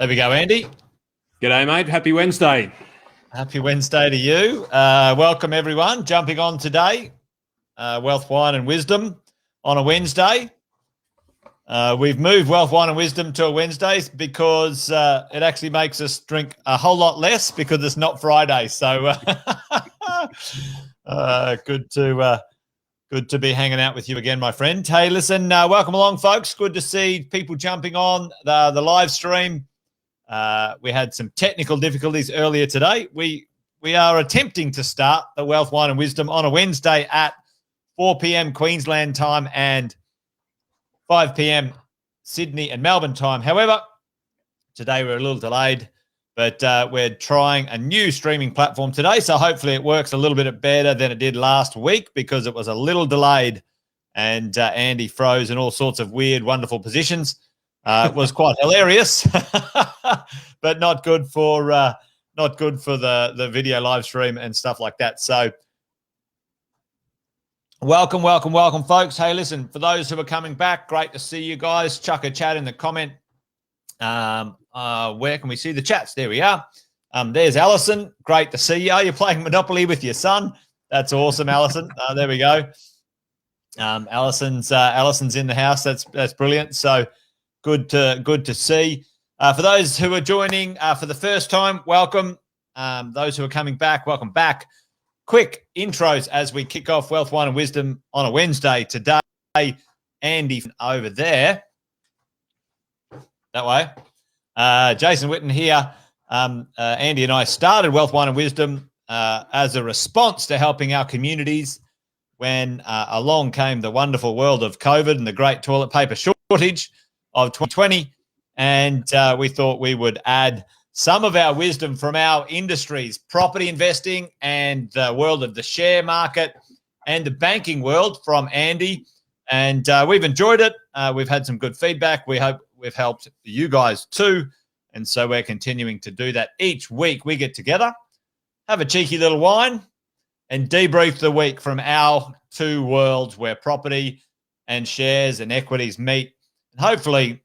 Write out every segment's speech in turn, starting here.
There we go, Andy. G'day, mate. Happy Wednesday. Happy Wednesday to you. Welcome, everyone. Jumping on today, Wealth, Wine and Wisdom on a Wednesday. We've moved Wealth, Wine and Wisdom to a Wednesday because it actually makes us drink a whole lot less because it's not Friday. So good to be hanging out with you again, my friend. Hey, listen, welcome along, folks. Good to see people jumping on the live stream. We had some technical difficulties earlier today. We are attempting to start the Wealth, Wine and Wisdom on a Wednesday at 4 p.m. Queensland time and 5 p.m. Sydney and Melbourne time. However, today we're a little delayed, but we're trying a new streaming platform today, so hopefully it works a little bit better than it did last week because it was a little delayed and Andy froze in all sorts of weird, wonderful positions. It was quite hilarious, but not good for the video live stream and stuff like that. So welcome, folks. Hey, listen, for those who are coming back, great to see you guys. Chuck a chat in the comment. Where can we see the chats? There we are. There's Alison. Great to see you. You're playing Monopoly with your son. That's awesome, Alison. There we go. Alison's in the house. That's brilliant. So good to see. For those who are joining for the first time, welcome. Those who are coming back, welcome back. Quick intros as we kick off Wealth, Wine and Wisdom on a Wednesday today. Andy over there. That way. Jason Witten here. Andy and I started Wealth, Wine and Wisdom as a response to helping our communities when along came the wonderful world of COVID and the great toilet paper shortage of 2020. And we thought we would add some of our wisdom from our industries, property investing and the world of the share market and the banking world from Andy. And we've enjoyed it. We've had some good feedback. We hope we've helped you guys too. And so we're continuing to do that. Each week we get together, have a cheeky little wine and debrief the week from our two worlds where property and shares and equities meet. And hopefully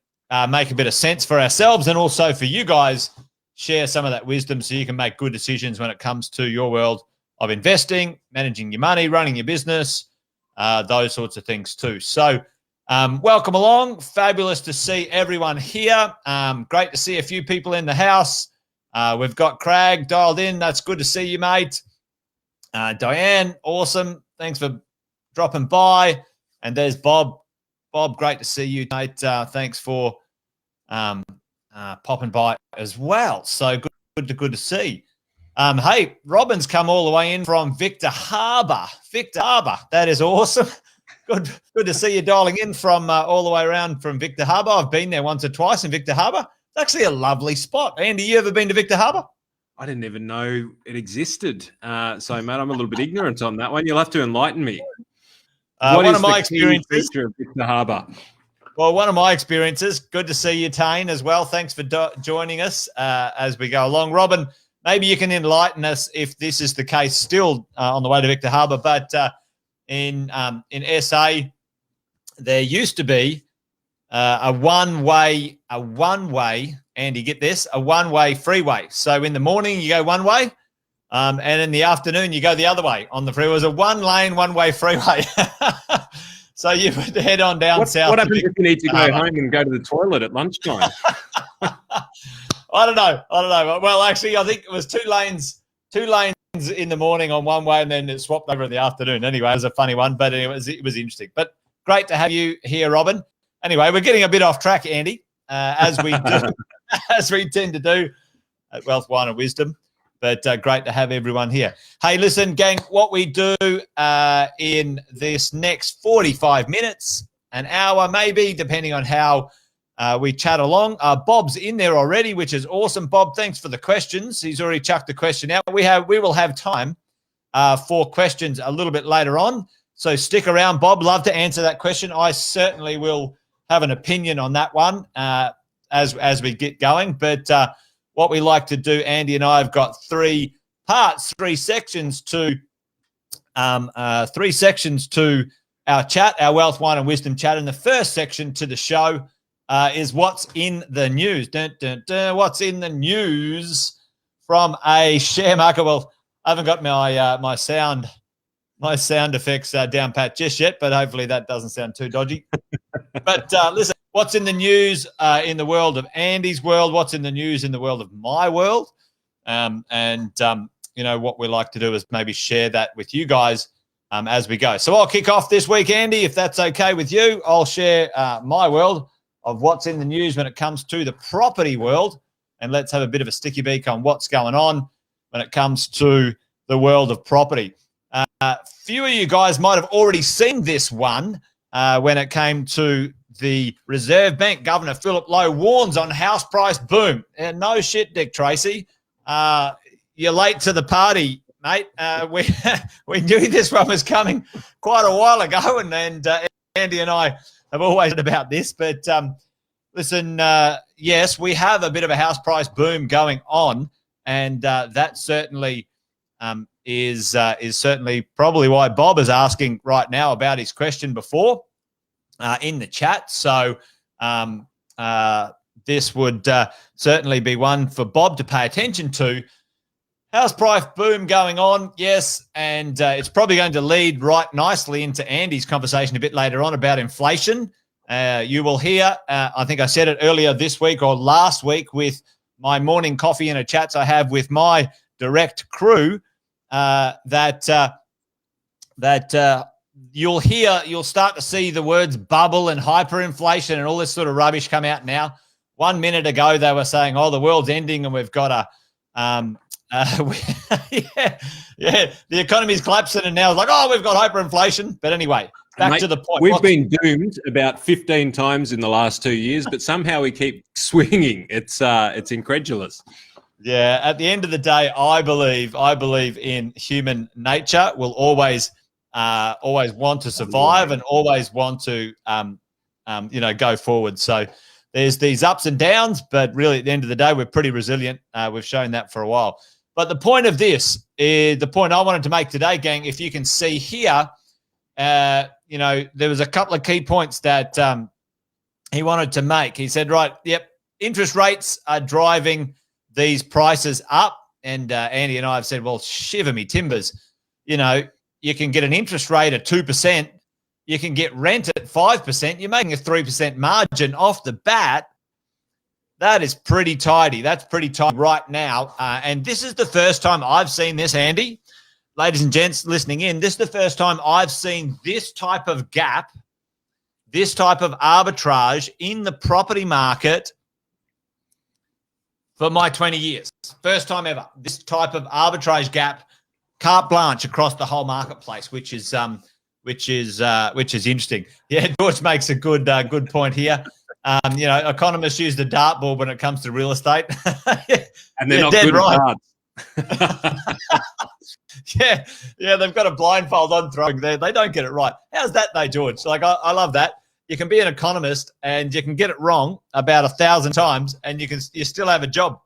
make a bit of sense for ourselves and also for you guys. Share some of that wisdom so you can make good decisions when it comes to your world of investing, managing your money, running your business, those sorts of things too. So welcome along. Fabulous to see everyone here. Great to see a few people in the house. We've got Craig dialed in. That's good to see you, mate. Diane, awesome. Thanks for dropping by. And there's Bob. Bob, great to see you, mate. Thanks for popping by as well. So good to see. Hey, Robin's come all the way in from Victor Harbor. Victor Harbor, that is awesome. Good to see you dialing in from all the way around from Victor Harbor. I've been there once or twice in Victor Harbor. It's actually a lovely spot. Andy, you ever been to Victor Harbor? I didn't even know it existed. So, mate, I'm a little bit ignorant on that one. You'll have to enlighten me. One of my experiences of Victor Harbor. Well, one of my experiences. Good to see you, Tane, as well. Thanks for joining us as we go along. Robin, maybe you can enlighten us if this is the case still on the way to Victor Harbor. But in SA, there used to be a one-way, Andy, get this, a one-way freeway. So in the morning, you go one way, and in the afternoon, you go the other way on the freeway. It was a one-lane, one-way freeway. So you would head on down south. What happens if you need to go home and go to the toilet at lunchtime? I don't know. Well, actually, I think it was two lanes in the morning on one way, and then it swapped over in the afternoon. Anyway, it was a funny one, but it was interesting. But great to have you here, Robin. Anyway, we're getting a bit off track, Andy, as we do, as we tend to do at Wealth, Wine and Wisdom. But great to have everyone here. Hey, listen, gang, what we do in this next 45 minutes, an hour maybe, depending on how we chat along. Bob's in there already, which is awesome. Bob, thanks for the questions. He's already chucked the question out. We will have time for questions a little bit later on. So stick around, Bob. Love to answer that question. I certainly will have an opinion on that one as we get going. But what we like to do, Andy and I have got three sections to our chat, our Wealth, Wine and Wisdom chat. And the first section to the show is what's in the news. Dun, dun, dun. What's in the news from a share market? Well, I haven't got my my sound effects down pat just yet, but hopefully that doesn't sound too dodgy. But listen, what's in the news in the world of Andy's world? What's in the news in the world of my world? You know, what we like to do is maybe share that with you guys as we go. So I'll kick off this week, Andy, if that's okay with you. I'll share my world of what's in the news when it comes to the property world, and let's have a bit of a sticky beak on what's going on when it comes to the world of property. Few of you guys might have already seen this one when it came to the Reserve Bank. Governor Philip Lowe warns on house price boom. And no shit, Dick Tracy. You're late to the party, mate. We knew this one was coming quite a while ago, and Andy and I have always heard about this. But listen, yes, we have a bit of a house price boom going on, and that certainly is certainly probably why Bob is asking right now about his question before in the chat. So this would certainly be one for Bob to pay attention to. House price boom going on, yes, and it's probably going to lead right nicely into Andy's conversation a bit later on about inflation. You will hear, I think I said it earlier this week or last week with my morning coffee and a chats I have with my direct crew, that you'll start to see the words bubble and hyperinflation and all this sort of rubbish come out now. 1 minute ago, they were saying, oh, the world's ending and we've got a the economy's collapsing, and now it's like, oh, we've got hyperinflation. But anyway, back to the point. We've been doomed about 15 times in the last 2 years, but somehow we keep swinging. It's incredulous. Yeah, at the end of the day, I believe in human nature. We'll always want to survive and always want to go forward. So there's these ups and downs, but really at the end of the day, we're pretty resilient. We've shown that for a while. But the point of this is the point I wanted to make today, gang. If you can see here, there was a couple of key points that he wanted to make. He said, right, yep, interest rates are driving these prices up. And Andy and I have said, well, shiver me timbers. You know, you can get an interest rate of 2%. You can get rent at 5%. You're making a 3% margin off the bat. That is pretty tidy. That's pretty tight right now. And this is the first time I've seen this, Andy. Ladies and gents listening in, this is the first time I've seen this type of gap, this type of arbitrage in the property market for my 20 years. First time ever. This type of arbitrage gap, carte blanche across the whole marketplace, which is interesting. Yeah, George makes a good point here. Economists use the dartboard when it comes to real estate, and they're not good right. at yeah, they've got a blindfold on throwing there. They don't get it right. How's that, though, George? Like, I love that. You can be an economist and you can get it wrong about 1,000 times, and you still have a job.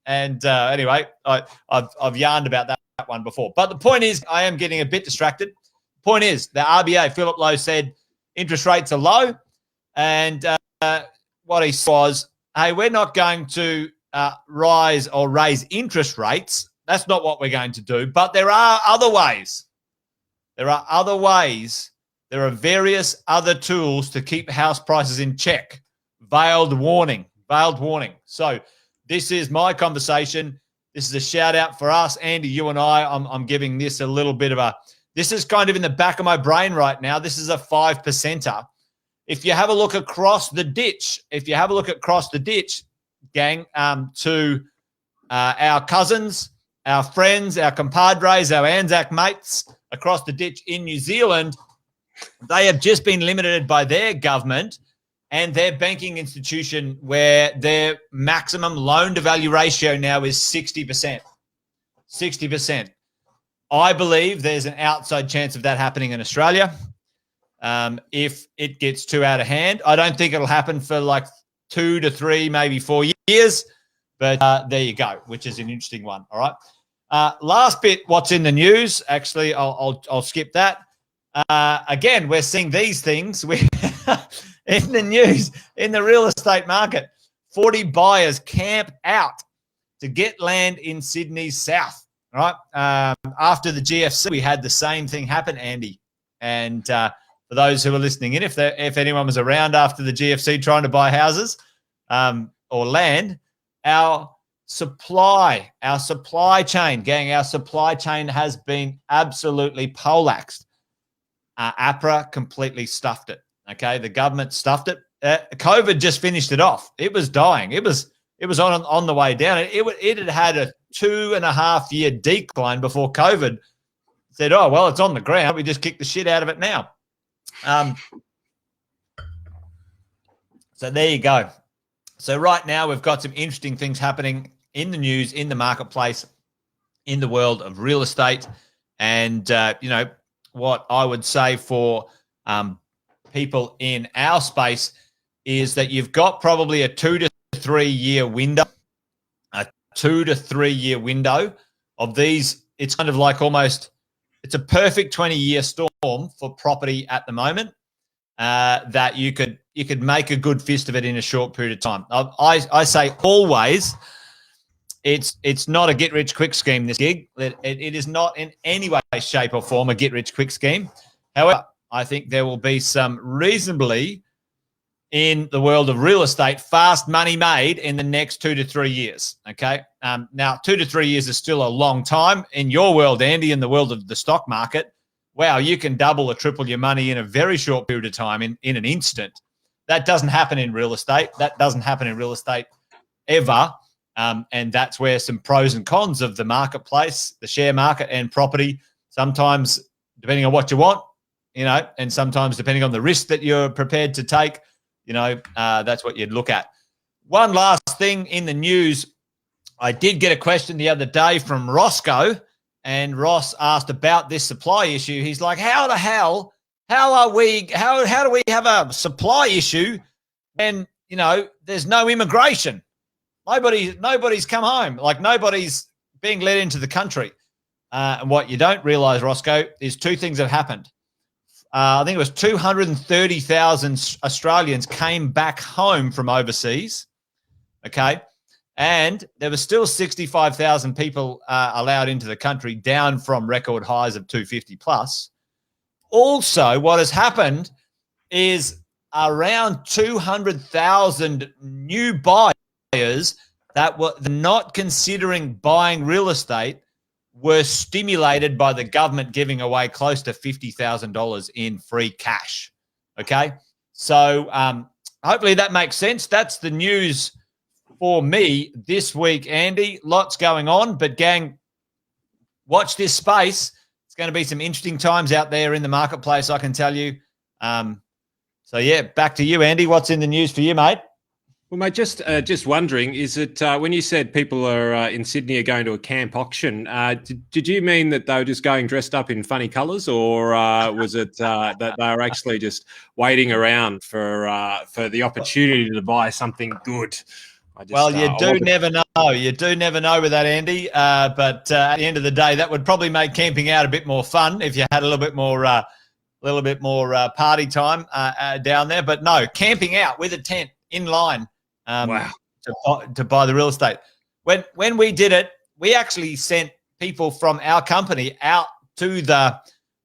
Anyway, I've yarned about that one before. But the point is, I am getting a bit distracted. Point is, the RBA, Philip Lowe, said interest rates are low, and what he said was, hey, we're not going to rise or raise interest rates. That's not what we're going to do. But there are other ways. There are various other tools to keep house prices in check. Veiled warning. So this is my conversation. This is a shout out for us, Andy, you and I. I'm giving this a little bit of this is kind of in the back of my brain right now. This is a 5%er. If you have a look across the ditch, gang, to our cousins, our friends, our compadres, our Anzac mates across the ditch in New Zealand, they have just been limited by their government and their banking institution, where their maximum loan-to-value ratio now is 60%. 60%. I believe there's an outside chance of that happening in Australia if it gets too out of hand. I don't think it'll happen for like 2 to 3, maybe 4 years, but there you go, which is an interesting one. All right. Last bit, what's in the news? Actually, I'll skip that. Again, we're seeing these things. in the news, in the real estate market, 40 buyers camp out to get land in Sydney's south, right? After the GFC, we had the same thing happen, Andy. And for those who are listening in, if anyone was around after the GFC trying to buy houses or land, our supply chain, gang, our supply chain has been absolutely poleaxed. APRA completely stuffed it. Okay, the government stuffed it. COVID just finished it off. It was dying. It was on the way down. It had a 2.5 year decline before COVID said, "Oh well, it's on the ground. We just kick the shit out of it now." So there you go. So right now we've got some interesting things happening in the news, in the marketplace, in the world of real estate, and what I would say for people in our space is that you've got probably a 2 to 3 year window, of these. It's kind of like it's a perfect 20-year storm for property at the moment that you could make a good fist of it in a short period of time. I say always, it's not a get-rich-quick scheme, this gig. It is not in any way, shape, or form a get-rich-quick scheme. However, I think there will be some reasonably, in the world of real estate, fast money made in the next 2 to 3 years, okay? Now, 2 to 3 years is still a long time. In your world, Andy, in the world of the stock market, wow, you can double or triple your money in a very short period of time, in an instant. That doesn't happen in real estate. That doesn't happen in real estate ever. And that's where some pros and cons of the marketplace, the share market and property, sometimes depending on what you want, and sometimes depending on the risk that you're prepared to take, that's what you'd look at. One last thing in the news, I did get a question the other day from Roscoe, and Ross asked about this supply issue. He's like, how do we have a supply issue when, there's no immigration? Nobody's come home. Like, nobody's being let into the country. And what you don't realize, Roscoe, is two things have happened. I think it was 230,000 Australians came back home from overseas, okay? And there were still 65,000 people allowed into the country, down from record highs of 250 plus. Also, what has happened is around 200,000 new buyers that were not considering buying real estate were stimulated by the government giving away close to $50,000 in free cash. Okay, so hopefully that makes sense. That's the news for me this week, Andy. Lots going on, but gang, watch this space. It's going to be some interesting times out there in the marketplace, I can tell you. So yeah, back to you, Andy. What's in the news for you, mate? Well, mate, just wondering, is it when you said people are in Sydney are going to a camp auction, did you mean that they were just going dressed up in funny colours, or was it that they were actually just waiting around for the opportunity to buy something good? You do never know. You do never know with that, Andy. But at the end of the day, that would probably make camping out a bit more fun if you had a little bit more party time down there. But no, camping out with a tent in line. Wow. To buy the real estate. When we did it, we actually sent people from our company out to the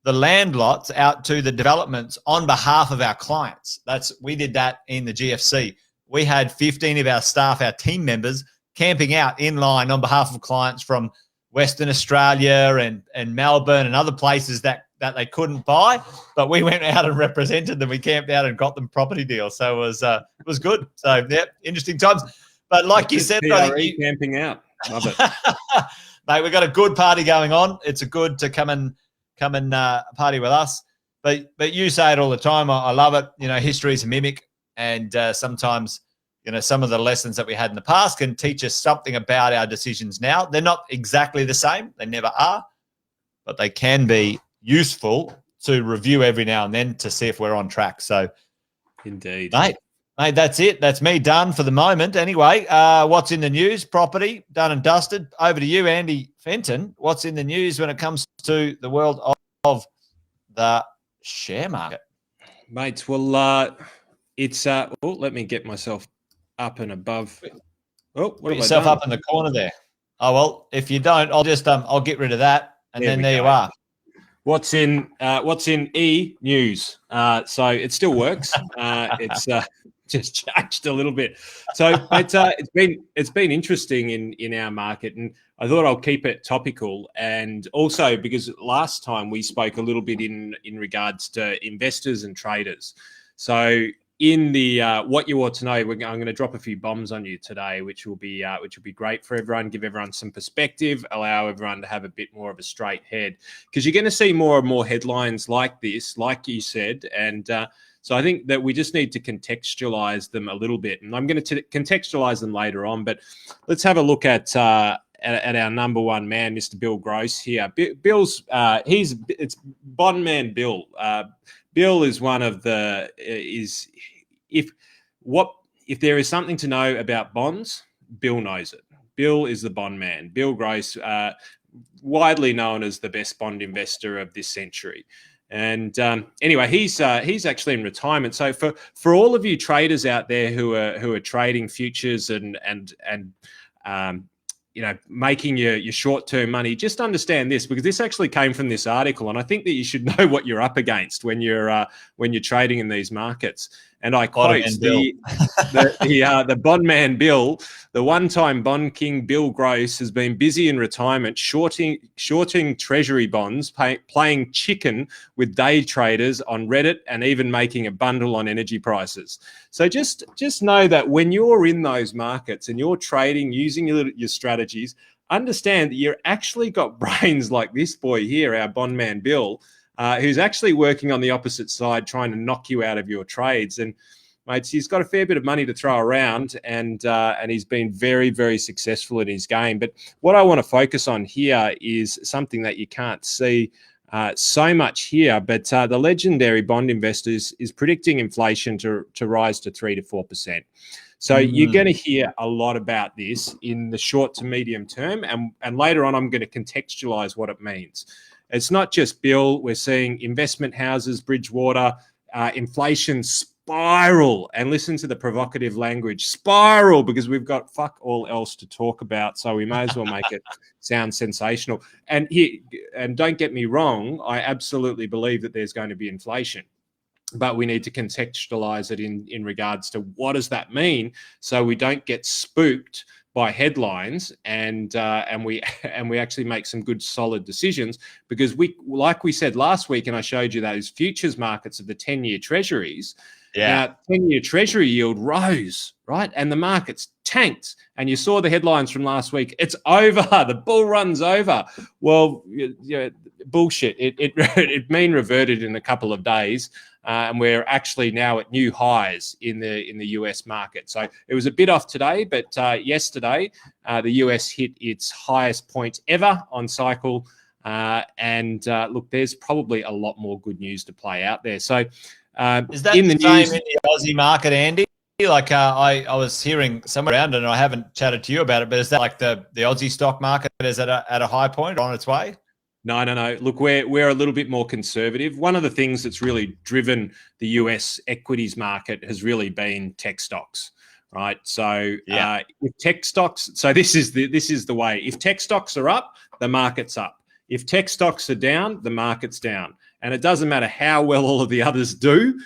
land lots, out to the developments on behalf of our clients. We did that in the GFC. We had 15 of our staff, our team members, camping out in line on behalf of clients from Western Australia and Melbourne and other places that they couldn't buy, but we went out and represented them. We camped out and got them property deals. So it was good. So yeah, interesting times. But like you said, camping out. Love it. Mate, we've got a good party going on. It's a good to come and party with us. But you say it all the time. I love it. History is a mimic, and sometimes some of the lessons that we had in the past can teach us something about our decisions now. They're not exactly the same. They never are, but they can be useful to review every now and then to see if we're on track. So indeed, mate, that's it. That's me done for the moment. Anyway, what's in the news? Property done and dusted. Over to you, Andy Fenton. What's in the news when it comes to the world of the share market? Mates, well, it's oh, let me get myself up and above. Oh, what Put have I yourself done? up in the corner there. Oh well, if you don't, I'll just I'll get rid of that, and There then we there you go. are. What's in E news? So it still works. It's just changed a little bit. So, but it's been interesting in our market, and I thought I'll keep it topical. And also because last time we spoke a little bit in regards to investors and traders. So in the what you ought to know, I'm going to drop a few bombs on you today, which will be great for everyone. Give everyone some perspective, allow everyone to have a bit more of a straight head, because you're going to see more and more headlines like this, like you said, and so I think that we just need to contextualize them a little bit, and I'm going to contextualize them later on. But let's have a look at our number one man, Mr. Bill Gross here. Bill's it's Bond Man Bill. Bill is one of the if there is something to know about bonds, Bill knows it. Bill is the bond man. Bill Gross, widely known as the best bond investor of this century. And anyway, he's actually in retirement. So for all of you traders out there who are trading futures and making your short-term money, just understand this, because this actually came from this article, and I think that you should know what you're up against when you're trading in these markets. And I quote the bond man Bill, the one-time bond king Bill Gross has been busy in retirement shorting treasury bonds, playing chicken with day traders on Reddit, and even making a bundle on energy prices. So just know that when you're in those markets and you're trading using your strategies, understand that you're actually got brains like this boy here, our bond man Bill, who's actually working on the opposite side, trying to knock you out of your trades. And mates, he's got a fair bit of money to throw around, and he's been very, very successful in his game. But what I want to focus on here is something that you can't see so much here, but the legendary bond investor is predicting inflation to rise to 3 to 4%. So you're going to hear a lot about this in the short to medium term, and later on I'm going to contextualize what it means. It's not just Bill. We're seeing investment houses, Bridgewater, inflation spiral, and listen to the provocative language, spiral, because we've got fuck all else to talk about, so we may as well make it sound sensational. And don't get me wrong, I absolutely believe that there's going to be inflation, but we need to contextualize it in regards to what does that mean, so we don't get spooked by headlines, and we actually make some good solid decisions, because like we said last week, and I showed you those futures markets of the 10-year treasuries. Yeah. Now, 10-year treasury yield rose, right? And the markets tanked. And you saw the headlines from last week. It's over. The bull run's over. Well, bullshit. It mean reverted in a couple of days. And we're actually now at new highs in the US market. So it was a bit off today, but yesterday the US hit its highest point ever on cycle. Look, there's probably a lot more good news to play out there. So is that in the same in the Aussie market, Andy? Like I was hearing somewhere around it, and I haven't chatted to you about it, but is that like the Aussie stock market is at a high point, on its way? No. Look, we're a little bit more conservative. One of the things that's really driven the US equities market has really been tech stocks, right? So if tech stocks, so this is the way. If tech stocks are up, the market's up. If tech stocks are down, the market's down. And it doesn't matter how well all of the others do,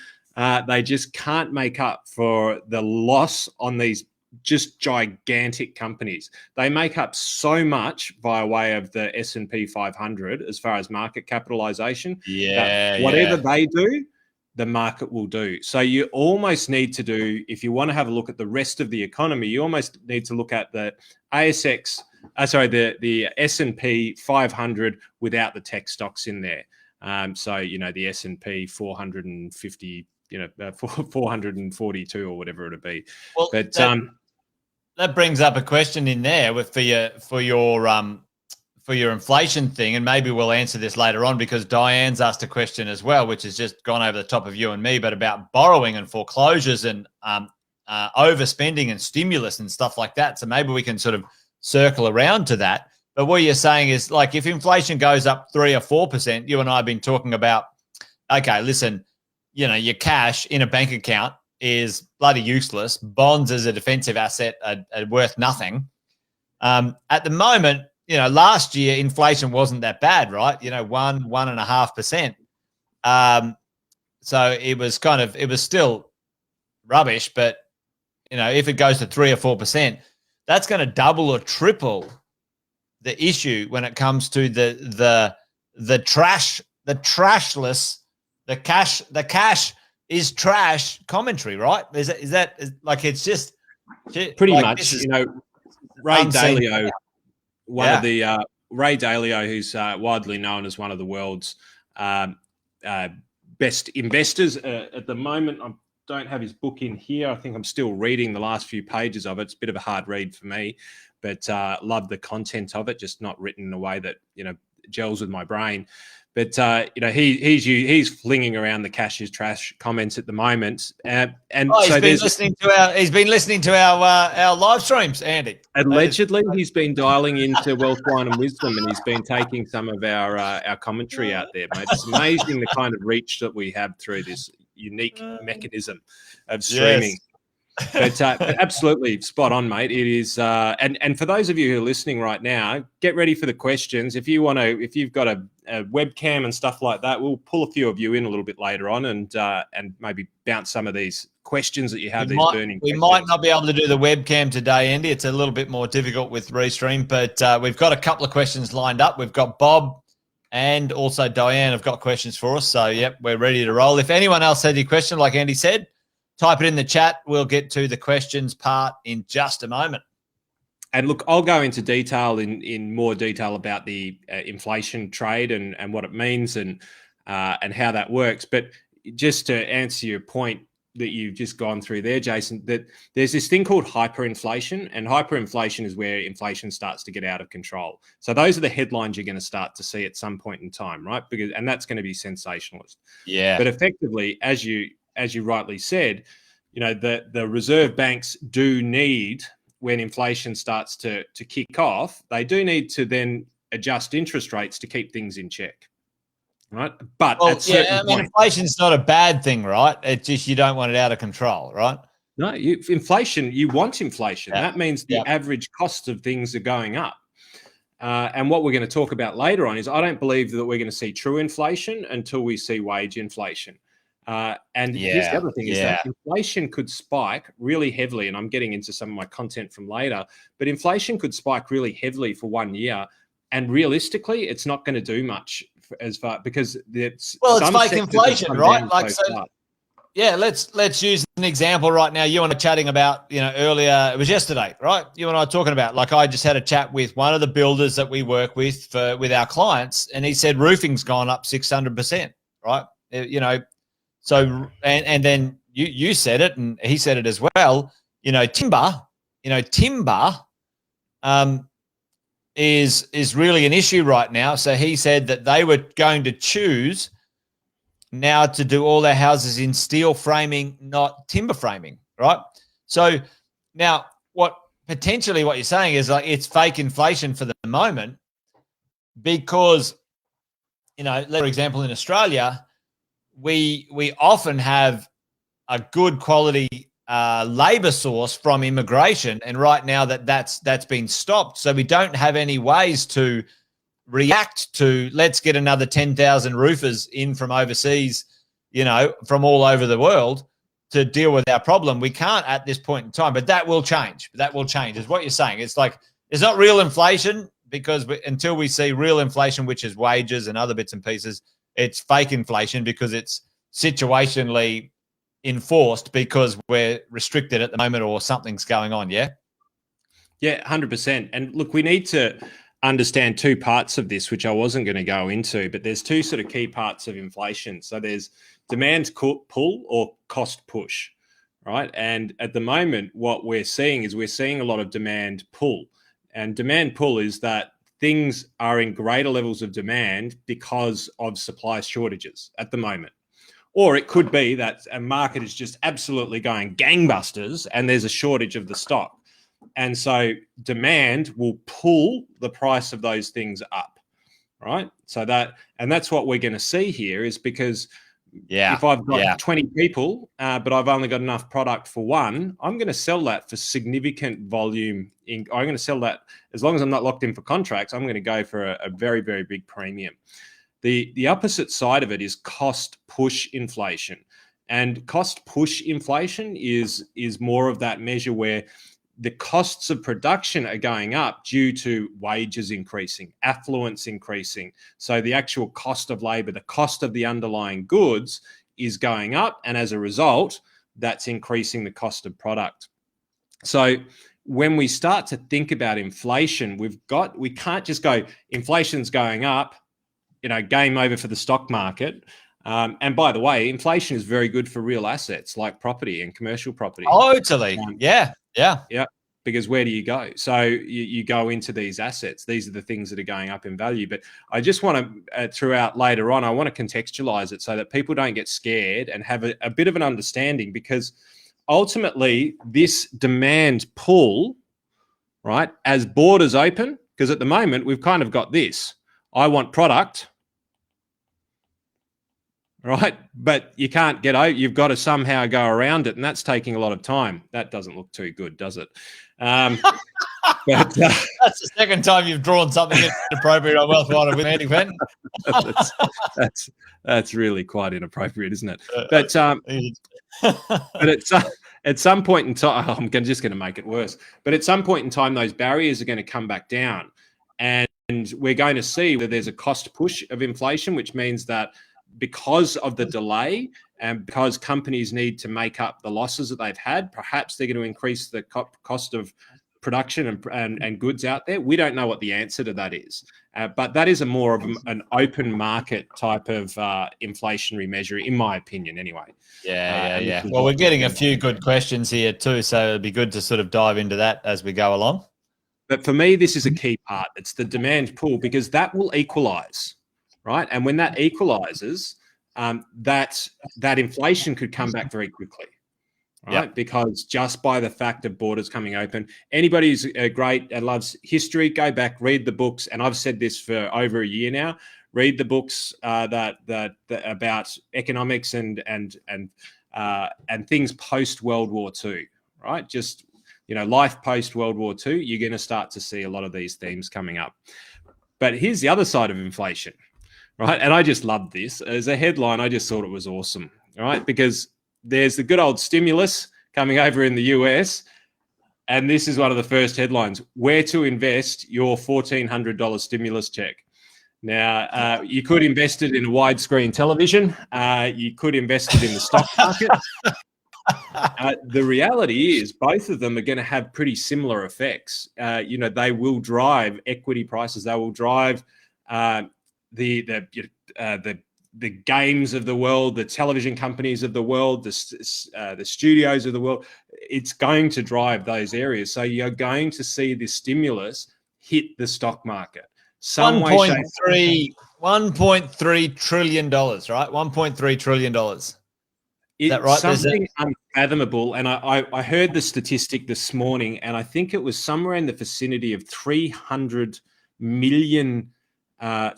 they just can't make up for the loss on these just gigantic companies. They make up so much by way of the S&P 500 as far as market capitalization. Whatever they do, the market will do. So you almost need to do, if you want to have a look at the rest of the economy, you almost need to look at the the S&P 500 without the tech stocks in there. So, the S&P 450, 442 or whatever it'll be. Well, but that brings up a question in there for your inflation thing, and maybe we'll answer this later on, because Diane's asked a question as well, which has just gone over the top of you and me, but about borrowing and foreclosures and overspending and stimulus and stuff like that. So maybe we can sort of circle around to that. But what you're saying is, like, if inflation goes up 3 or 4%, you and I have been talking about, okay, listen, your cash in a bank account is bloody useless. Bonds as a defensive asset are worth nothing. At the moment, last year inflation wasn't that bad, right? 1.5%. So it was still rubbish, but if it goes to 3 or 4%, that's going to double or triple the issue when it comes to the cash is trash commentary, right? Is that it's just pretty like, much, Ray Dalio, Ray Dalio, who's widely known as one of the world's best investors at the moment. I don't have his book in here. I think I'm still reading the last few pages of it. It's a bit of a hard read for me, but love the content of it, just not written in a way that, gels with my brain. But he's flinging around the cash is trash comments at the moment, and he's been listening to our live streams, Andy. Allegedly, he's been dialing into Wealth, Wine, and Wisdom, and he's been taking some of our commentary out there, mate. It's amazing the kind of reach that we have through this unique mechanism of streaming. Yes. But absolutely spot on, mate. It is, and for those of you who are listening right now, get ready for the questions. If you've got a webcam and stuff like that, we'll pull a few of you in a little bit later on, and maybe bounce some of these questions that you have. We might not be able to do the webcam today, Andy. It's a little bit more difficult with Restream, but we've got a couple of questions lined up. We've got Bob and also Diane have got questions for us. So, yep, we're ready to roll. If anyone else had any question, like Andy said, type it in the chat. We'll get to the questions part in just a moment. And look, I'll go into detail in more detail about the inflation trade and what it means and how that works. But just to answer your point that you've just gone through there, Jason, that there's this thing called hyperinflation, and hyperinflation is where inflation starts to get out of control. So those are the headlines you're going to start to see at some point in time, right? And that's going to be sensationalist. Yeah. But effectively, as you rightly said, the reserve banks do need, when inflation starts to kick off, they do need to then adjust interest rates to keep things in check, right? But inflation's not a bad thing, right? It's just you don't want it out of control, right? No, you want inflation. Yeah. That means the average cost of things are going up. And what we're going to talk about later on is I don't believe that we're going to see true inflation until we see wage inflation. Here's the other thing is that inflation could spike really heavily, and I'm getting into some of my content from later, but inflation could spike really heavily for 1 year, and realistically, it's not going to do much because it's fake inflation, right? Let's use an example right now. You and I chatting about, earlier, it was yesterday, right? You and I talking about, I just had a chat with one of the builders that we work with with our clients, and he said roofing's gone up 600%, right? So, and then you said it, and he said it as well. Timber is really an issue right now. So he said that they were going to choose now to do all their houses in steel framing, not timber framing, right? So now what you're saying is it's fake inflation for the moment because, for example, in Australia, we often have a good quality labor source from immigration, and right now that's been stopped. So we don't have any ways to react to let's get another 10,000 roofers in from overseas, from all over the world to deal with our problem. We can't at this point in time, but that will change. That will change is what you're saying. It's like it's not real inflation because until we see real inflation, which is wages and other bits and pieces, it's fake inflation because it's situationally enforced because we're restricted at the moment or something's going on. Yeah. Yeah, 100%. And look, we need to understand two parts of this, which I wasn't going to go into, but there's two sort of key parts of inflation. So there's demand pull or cost push, right? And at the moment, what we're seeing is a lot of demand pull. And demand pull is that things are in greater levels of demand because of supply shortages at the moment. Or it could be that a market is just absolutely going gangbusters and there's a shortage of the stock. And so demand will pull the price of those things up, right? So that's what we're going to see here is because Yeah. If I've got 20 people, but I've only got enough product for one, I'm going to sell that for significant volume. I'm going to sell that as long as I'm not locked in for contracts. I'm going to go for a very, very big premium. The opposite side of it is cost push inflation. And cost push inflation is more of that measure where the costs of production are going up due to wages increasing, affluence increasing. So the actual cost of labor, the cost of the underlying goods is going up. And as a result, that's increasing the cost of product. So when we start to think about inflation, we can't just go, inflation's going up, game over for the stock market. And by the way, inflation is very good for real assets like property and commercial property. Totally. Yeah. Because where do you go? So you go into these assets. These are the things that are going up in value. But I just want to, throughout later on, I want to contextualize it so that people don't get scared and have a bit of an understanding, because ultimately this demand pull, right, as borders open, because at the moment we've kind of got this. I want product, right? But you can't get out. You've got to somehow go around it, and that's taking a lot of time. That doesn't look too good, does it? But, that's the second time you've drawn something inappropriate on Wealth Wonder with Andy Fenton. That's really quite inappropriate, isn't it? But at some point in time, I'm just going to make it worse. But at some point in time, those barriers are going to come back down, and we're going to see that there's a cost push of inflation, which means that because of the delay and because companies need to make up the losses that they've had, perhaps they're going to increase the cost of production and goods out there. We don't know what the answer to that is, but that is a more of an open market type of inflationary measure, in my opinion, anyway. Yeah. Well, we're getting a few good questions here too, so it'd be good to sort of dive into that as we go along. But for me, this is a key part. It's the demand pull, because that will equalize, right? And when that equalizes, that inflation could come back very quickly, right? Yep. Because just by the fact of borders coming open, anybody who's great and loves history, go back, read the books. And I've said this for over a year now. Read the books that about economics and things post World War II, right? Just life post World War II. You're going to start to see a lot of these themes coming up. But here's the other side of inflation. Right. And I just loved this as a headline. I just thought it was awesome. Right. Because there's the good old stimulus coming over in the US. And this is one of the first headlines: where to invest your $1,400 stimulus check. Now, you could invest it in a widescreen television. You could invest it in the stock market. The reality is both of them are going to have pretty similar effects. They will drive equity prices. They will drive the games of the world, the television companies of the world, the studios of the world. It's going to drive those areas. So you're going to see this stimulus hit the stock market. $1.3 trillion, right? $1.3 trillion. Is that right? Something unfathomable. And I heard the statistic this morning, and I think it was somewhere in the vicinity of 300 million. Or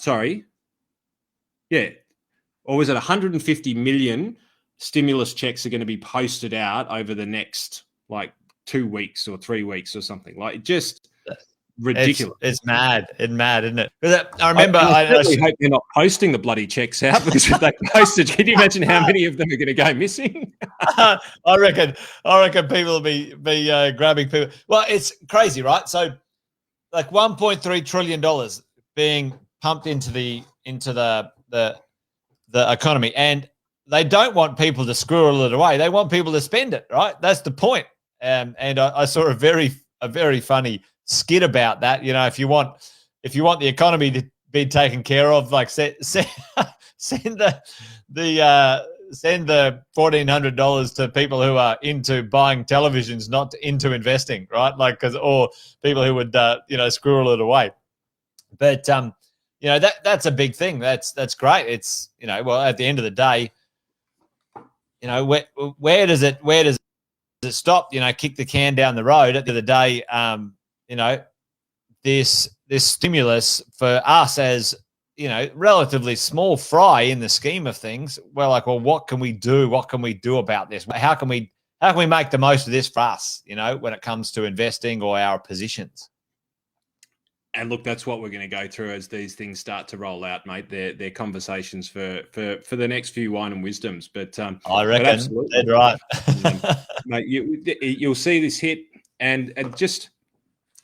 was it 150 million stimulus checks are going to be posted out over the next 2 weeks or 3 weeks or something? Just ridiculous. It's mad. It's mad, isn't it? I remember. I really hope they're not posting the bloody checks out, because if they posted, can you imagine how many of them are going to go missing? I reckon people will be grabbing people. Well, it's crazy, right? So, $1.3 trillion being pumped into the economy, and they don't want people to squirrel it away. They want people to spend it, right? That's the point. And I saw a very funny skit about that. If you want the economy to be taken care of, send the $1,400 to people who are into buying televisions, not into investing, right? Or people who would squirrel it away. But that's a big thing. That's great. It's at the end of the day, where does it stop? Kick the can down the road. At the end of the day, this stimulus for us as relatively small fry in the scheme of things. We're like, well, what can we do? What can we do about this? How can we make the most of this for us, when it comes to investing or our positions? And look, that's what we're going to go through as these things start to roll out, mate. They're conversations for the next few wine and wisdoms. But I reckon, but absolutely, right. Mate, you'll see this hit, and just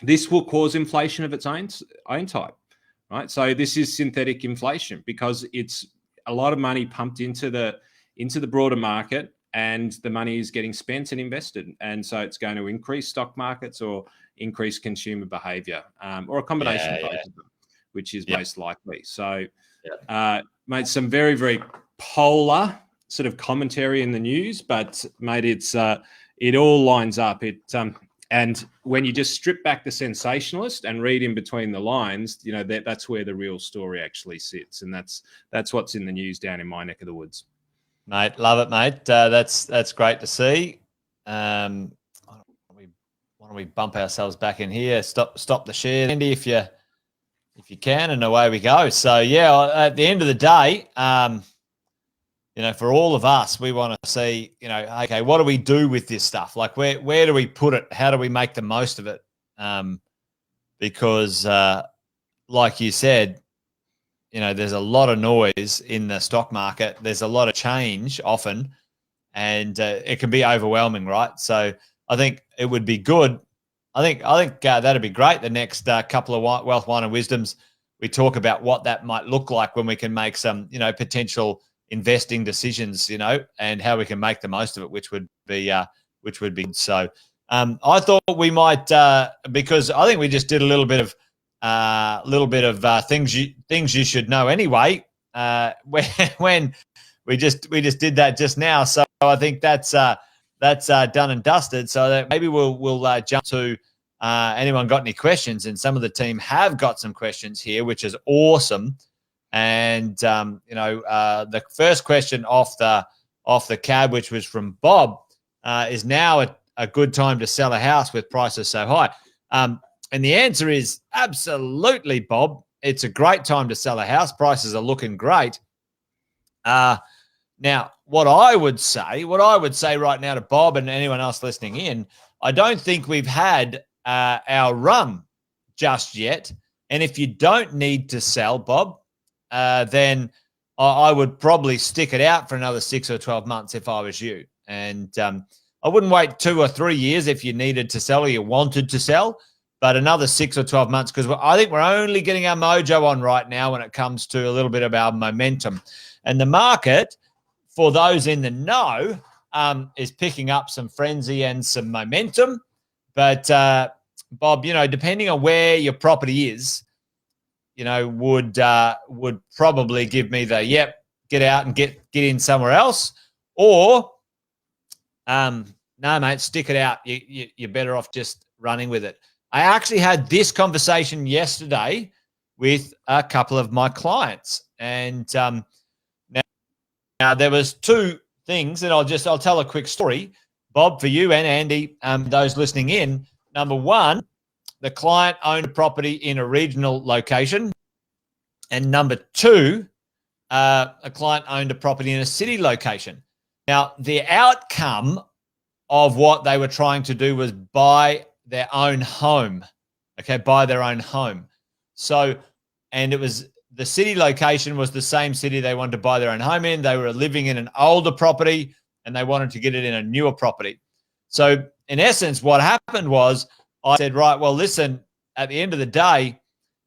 this will cause inflation of its own type, right? So this is synthetic inflation because it's a lot of money pumped into the broader market, and the money is getting spent and invested, and so it's going to increase stock markets or increase consumer behavior, or a combination of both of them, which is most likely. So, mate, some very, very polar sort of commentary in the news, but mate, it all lines up. And when you just strip back the sensationalist and read in between the lines, that's where the real story actually sits, and that's what's in the news down in my neck of the woods. Mate, love it, mate. That's great to see. Why don't we bump ourselves back in here? Stop the share, Andy, if you can, and away we go. So at the end of the day, for all of us, we want to see, okay, what do we do with this stuff? Like, where do we put it? How do we make the most of it? Because, like you said, there's a lot of noise in the stock market. There's a lot of change often, and it can be overwhelming, right? So I think it would be good. I think that'd be great. The next couple of Wealth, Wine and Wisdoms, we talk about what that might look like when we can make some, potential investing decisions, and how we can make the most of it, which would be good. So I thought we might, because I think we just did a little bit of things you should know anyway. When we just did that just now, so I think that's done and dusted. So that maybe we'll jump to anyone got any questions, and some of the team have got some questions here, which is awesome. And the first question off the cab, which was from Bob, is now a good time to sell a house with prices so high? And the answer is absolutely, Bob. It's a great time to sell a house. Prices are looking great. Now, what I would say right now to Bob and anyone else listening in, I don't think we've had our run just yet. And if you don't need to sell, Bob, then I would probably stick it out for another 6 or 12 months if I was you. And I wouldn't wait 2 or 3 years if you needed to sell or you wanted to sell, but another 6 or 12 months, because I think we're only getting our mojo on right now when it comes to a little bit of our momentum. And the market, for those in the know, is picking up some frenzy and some momentum. But, Bob, depending on where your property is, would probably give me the, get out and get in somewhere else. Or, no, mate, stick it out. You're better off just running with it. I actually had this conversation yesterday with a couple of my clients, and now there was 2 things, and I'll tell a quick story, Bob, for you and Andy, those listening in. Number 1, the client owned a property in a regional location, and number 2, a client owned a property in a city location. Now, the outcome of what they were trying to do was buy their own home. So, and it was the city location was the same city they wanted to buy their own home in. They were living in an older property and they wanted to get it in a newer property. So in essence, what happened was I said, right, well, listen, at the end of the day,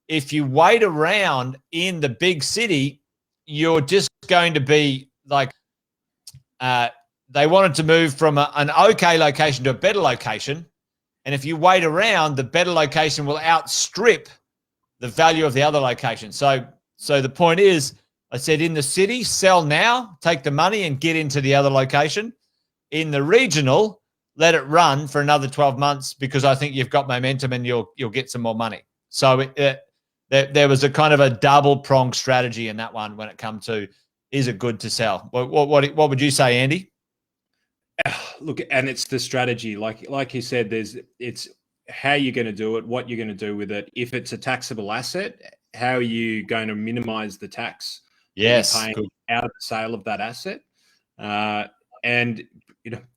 if you wait around in the big city, you're just going to be like, they wanted to move from an okay location to a better location. And if you wait around, the better location will outstrip the value of the other location. So the point is, I said, in the city, sell now, take the money and get into the other location. In the regional, let it run for another 12 months because I think you've got momentum and you'll get some more money. So there was a kind of a double-pronged strategy in that one when it comes to, is it good to sell? What would you say, Andy? Look, and it's the strategy, like you said, it's how you're going to do it, what you're going to do with it. If it's a taxable asset, how are you going to minimize the tax Yes, that you're paying out of the sale of that asset? And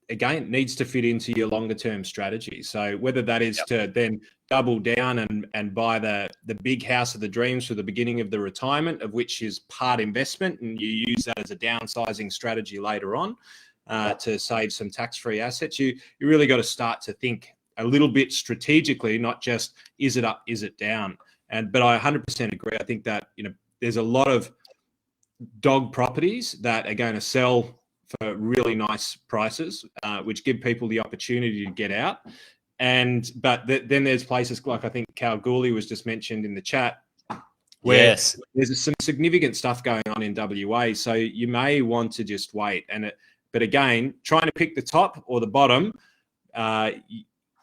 again, it needs to fit into your longer term strategy. So whether that is to then double down and buy the big house of the dreams for the beginning of the retirement, of which is part investment, and you use that as a downsizing strategy later on to save some tax-free assets, you really got to start to think a little bit strategically, not just is it up, is it down. But I 100% agree. I think that there's a lot of dog properties that are going to sell for really nice prices, which give people the opportunity to get out. But then there's places like, I think Kalgoorlie was just mentioned in the chat, where there's some significant stuff going on in WA. So you may want to just wait. But again, trying to pick the top or the bottom,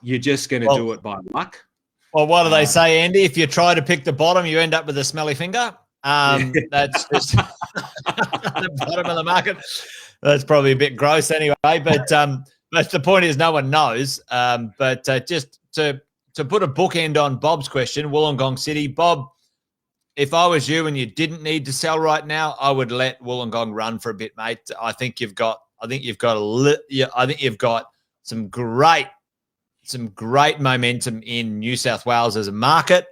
you're just going to do it by luck. Well, what do they say, Andy? If you try to pick the bottom, you end up with a smelly finger. That's just the bottom of the market. That's probably a bit gross anyway, but the point is no one knows. But just to put a bookend on Bob's question, Wollongong City, Bob, if I was you and you didn't need to sell right now, I would let Wollongong run for a bit, mate. I think you've got some great momentum in New South Wales as a market.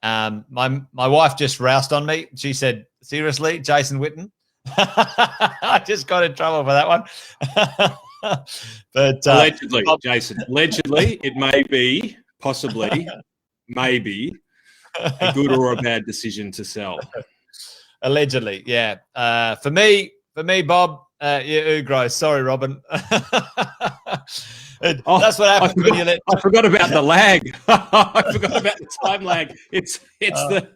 My wife just roused on me. She said, "Seriously, Jason Witten?" I just got in trouble for that one. But allegedly, Jason, it may be, possibly, maybe a good or a bad decision to sell. Allegedly, yeah. For me, Bob, gross. Sorry, Robin. That's what happens when you let. I forgot about the lag. I forgot about the time lag. It's the.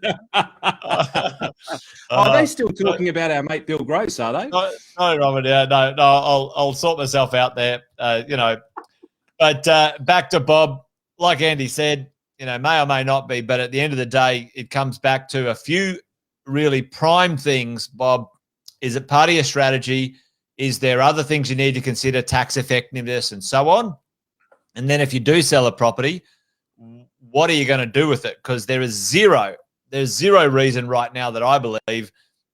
Are they still talking about our mate Bill Gross? Are they? No, Robin. Yeah, no. I'll sort myself out there. But back to Bob. Like Andy said, may or may not be, but at the end of the day, it comes back to a few really prime things. Bob, is it part of your strategy? Is there other things you need to consider, tax effectiveness and so on? And then if you do sell a property, what are you going to do with it? Because there's zero reason right now that I believe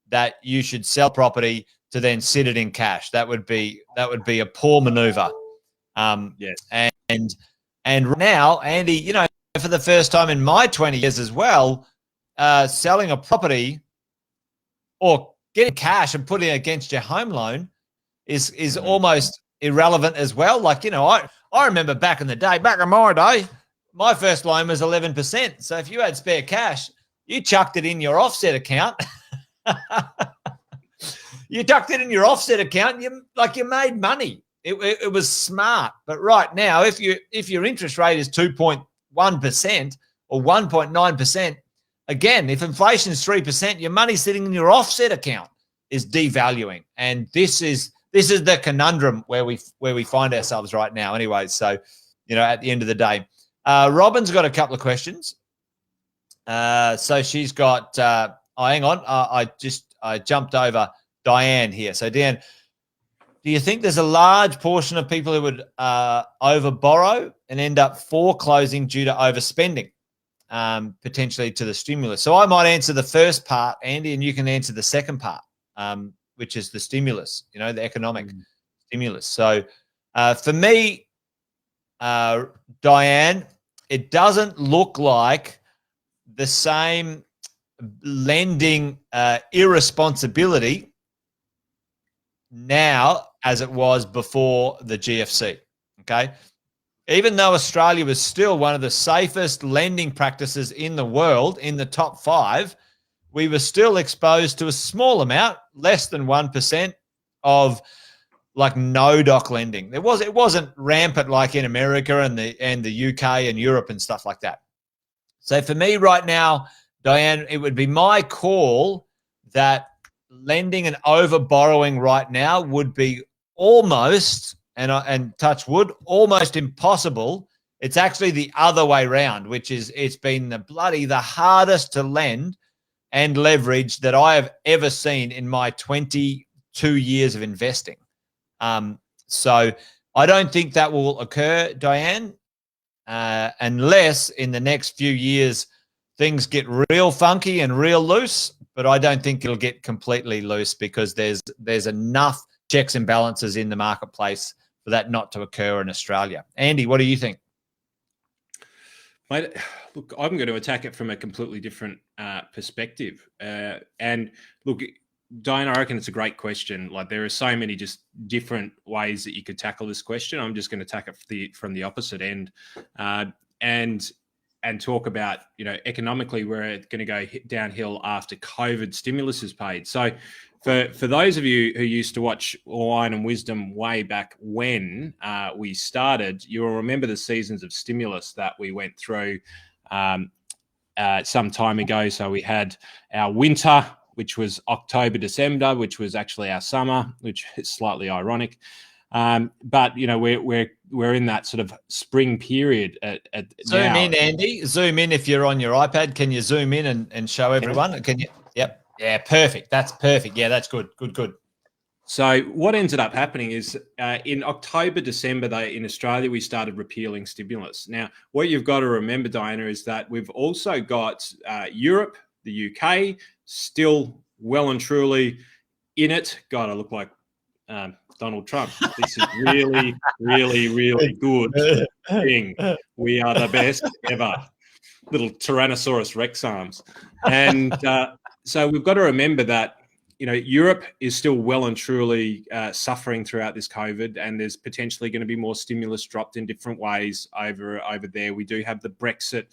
that you should sell property to then sit it in cash. That would be a poor maneuver. Yes. And right now, Andy, for the first time in my 20 years as well, selling a property or getting cash and putting it against your home loan is almost irrelevant as well. Like, I remember back in the day, back in my day, my first loan was 11%. So if you had spare cash, you chucked it in your offset account. You tucked it in your offset account. You made money. It was smart. But right now, if your interest rate is 2.1% or 1.9%, again, if inflation is 3%, your money sitting in your offset account is devaluing. And this is the conundrum where we find ourselves right now anyway. So, at the end of the day, Robin's got a couple of questions. So she's got, hang on. I jumped over Diane here. So Diane, do you think there's a large portion of people who would over borrow and end up foreclosing due to overspending, potentially to the stimulus? So I might answer the first part, Andy, and you can answer the second part, which is the stimulus, the economic stimulus. So for me, Diane, it doesn't look like the same lending irresponsibility now as it was before the GFC, okay? Even though Australia was still one of the safest lending practices in the world, in the top 5, we were still exposed to a small amount, less than 1%, of like no doc lending. It wasn't rampant like in America and the UK and Europe and stuff like that. So for me right now, Diane, it would be my call that lending and over borrowing right now would be almost, and touch wood, almost impossible. It's actually the other way around, which is it's been the hardest to lend and leverage that I have ever seen in my 22 years of investing. So I don't think that will occur, Diane, unless in the next few years things get real funky and real loose, but I don't think it'll get completely loose because there's enough checks and balances in the marketplace for that not to occur in Australia. Andy, what do you think? Mate, look, I'm going to attack it from a completely different perspective. And look, Diana, I reckon it's a great question. Like, there are so many just different ways that you could tackle this question. I'm just going to attack it from the opposite end, and talk about, economically, we're going to go downhill after COVID stimulus is paid. So for those of you who used to watch Wine and Wisdom way back when we started, you'll remember the seasons of stimulus that we went through some time ago. So we had our winter, which was October, December, which was actually our summer, which is slightly ironic. But we're in that sort of spring period. Zoom now. in, Andy. Zoom in if you're on your iPad. Can you zoom in and show everyone? Can you? Yep. Yeah, perfect. That's perfect. Yeah, that's good. Good. So what ended up happening is in October, December, in Australia, we started repealing stimulus. Now, what you've got to remember, Diana, is that we've also got Europe, the UK, still well and truly in it. God, I look like Donald Trump. This is really, really, really good thing. We are the best ever. Little Tyrannosaurus Rex arms. And so we've got to remember that, Europe is still well and truly suffering throughout this COVID, and there's potentially going to be more stimulus dropped in different ways over there. We do have the Brexit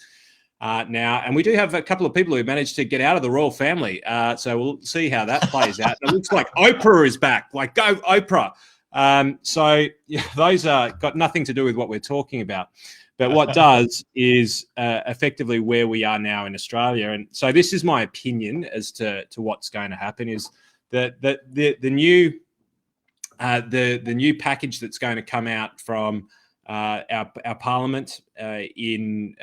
now, and we do have a couple of people who managed to get out of the royal family. So we'll see how that plays out. It looks like Oprah is back. Like, go Oprah. So yeah, those are got nothing to do with what we're talking about. But what does is effectively where we are now in Australia. And so this is my opinion as to what's going to happen is that the new package that's going to come out from our Parliament in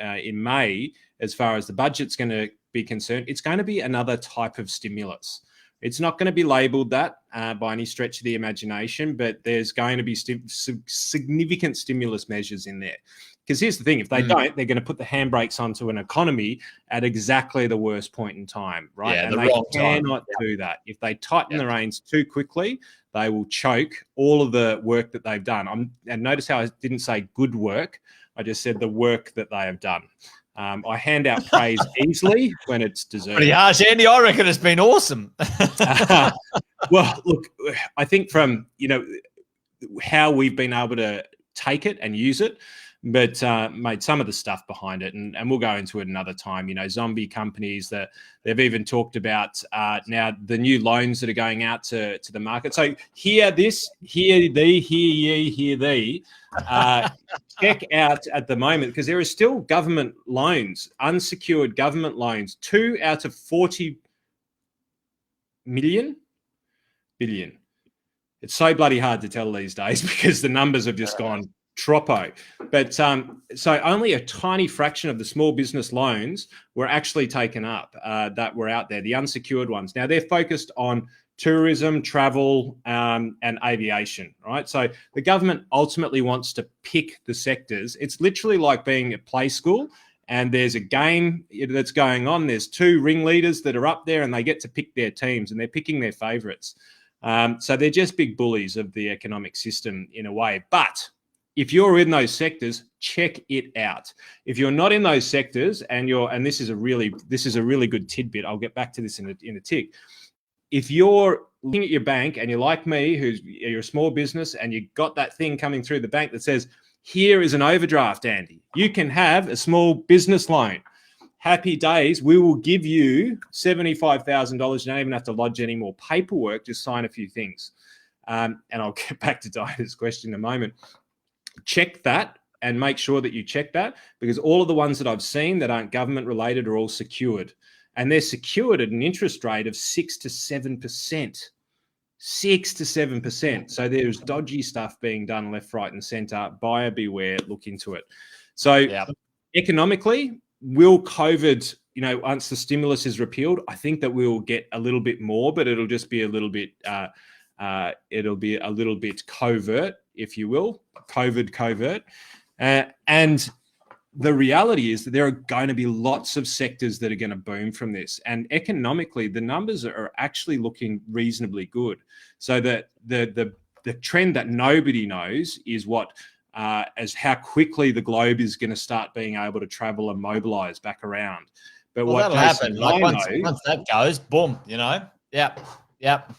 May, as far as the budget's going to be concerned, it's going to be another type of stimulus. It's not going to be labelled that by any stretch of the imagination, but there's going to be significant stimulus measures in there. Because here's the thing, if they don't, they're going to put the handbrakes onto an economy at exactly the worst point in time, right? Yeah, and they cannot do that. If they tighten the reins too quickly, they will choke all of the work that they've done. And notice how I didn't say good work. I just said the work that they have done. I hand out praise easily when it's deserved. Pretty harsh, Andy. I reckon it's been awesome. Well, look, I think from, how we've been able to take it and use it, but made some of the stuff behind it, and we'll go into it another time. Zombie companies that they've even talked about now, the new loans that are going out to the market. So hear this, hear thee, hear ye, hear thee. Check out at the moment, because there are still government loans, unsecured government loans, 2 out of 40 billion. It's so bloody hard to tell these days because the numbers have just gone troppo. But so only a tiny fraction of the small business loans were actually taken up that were out there, the unsecured ones. Now, they're focused on tourism, travel, and aviation, right? So the government ultimately wants to pick the sectors. It's literally like being at play school, and there's a game that's going on. There's 2 ringleaders that are up there, and they get to pick their teams, and they're picking their favourites. So they're just big bullies of the economic system in a way. But if you're in those sectors, check it out. If you're not in those sectors, and this is a really good tidbit. I'll get back to this in a tick. If you're looking at your bank and you're like me, you're a small business, and you got that thing coming through the bank that says, "Here is an overdraft, Andy. You can have a small business loan. Happy days. We will give you $75,000. You don't even have to lodge any more paperwork. Just sign a few things." And I'll get back to Diana's question in a moment. Check that and make sure that you check that, because all of the ones that I've seen that aren't government related are all secured, and they're secured at an interest rate of 6 to 7%. 6 to 7%. So there's dodgy stuff being done left, right, and centre. Buyer beware. Look into it. So economically, will COVID, once the stimulus is repealed, I think that we'll get a little bit more, but it'll just be a little bit. It'll be a little bit covert, if you will, covert. And the reality is that there are going to be lots of sectors that are going to boom from this, and economically, the numbers are actually looking reasonably good. So that the trend that nobody knows is what as how quickly the globe is going to start being able to travel and mobilize back around. But well, what that'll Jason happen. Like knows, once that goes, boom, you know. Yep.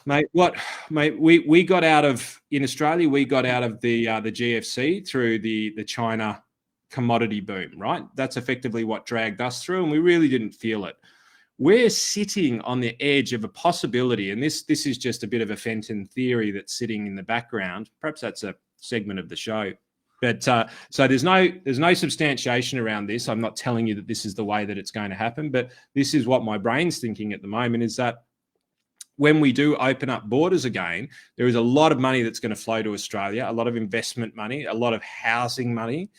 Mate, we got out of in Australia, we got out of the GFC through the China commodity boom, right? That's effectively what dragged us through, and we really didn't feel it. We're sitting on the edge of a possibility, and this is just a bit of a Fenton theory that's sitting in the background. Perhaps that's a segment of the show. But so there's no substantiation around this. I'm not telling you that this is the way that it's going to happen, but this is what my brain's thinking at the moment, is that when we do open up borders again, there is a lot of money that's going to flow to Australia, a lot of investment money, a lot of housing money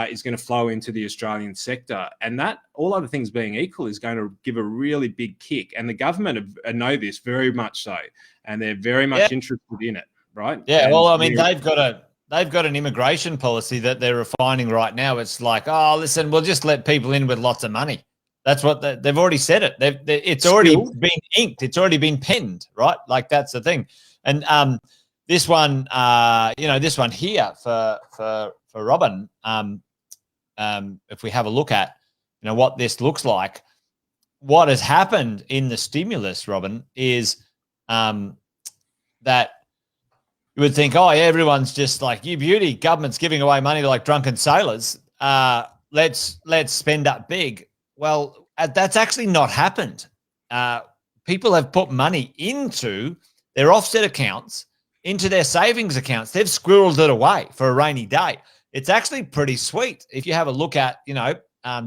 is going to flow into the Australian sector. And that, all other things being equal, is going to give a really big kick. And the government know this very much so, and they're very much interested in it, right? Yeah, and well, I mean, they've got an immigration policy that they're refining right now. It's like, oh, listen, we'll just let people in with lots of money. That's what they've already said it. It's already been inked. It's already been penned, right? Like, that's the thing. And this one, this one here for Robin, if we have a look at, what this looks like, what has happened in the stimulus, Robin, is that you would think, oh, yeah, everyone's just like, you beauty, government's giving away money to like drunken sailors. Let's spend up big. Well, that's actually not happened. People have put money into their offset accounts, into their savings accounts. They've squirreled it away for a rainy day. It's actually pretty sweet. If you have a look at,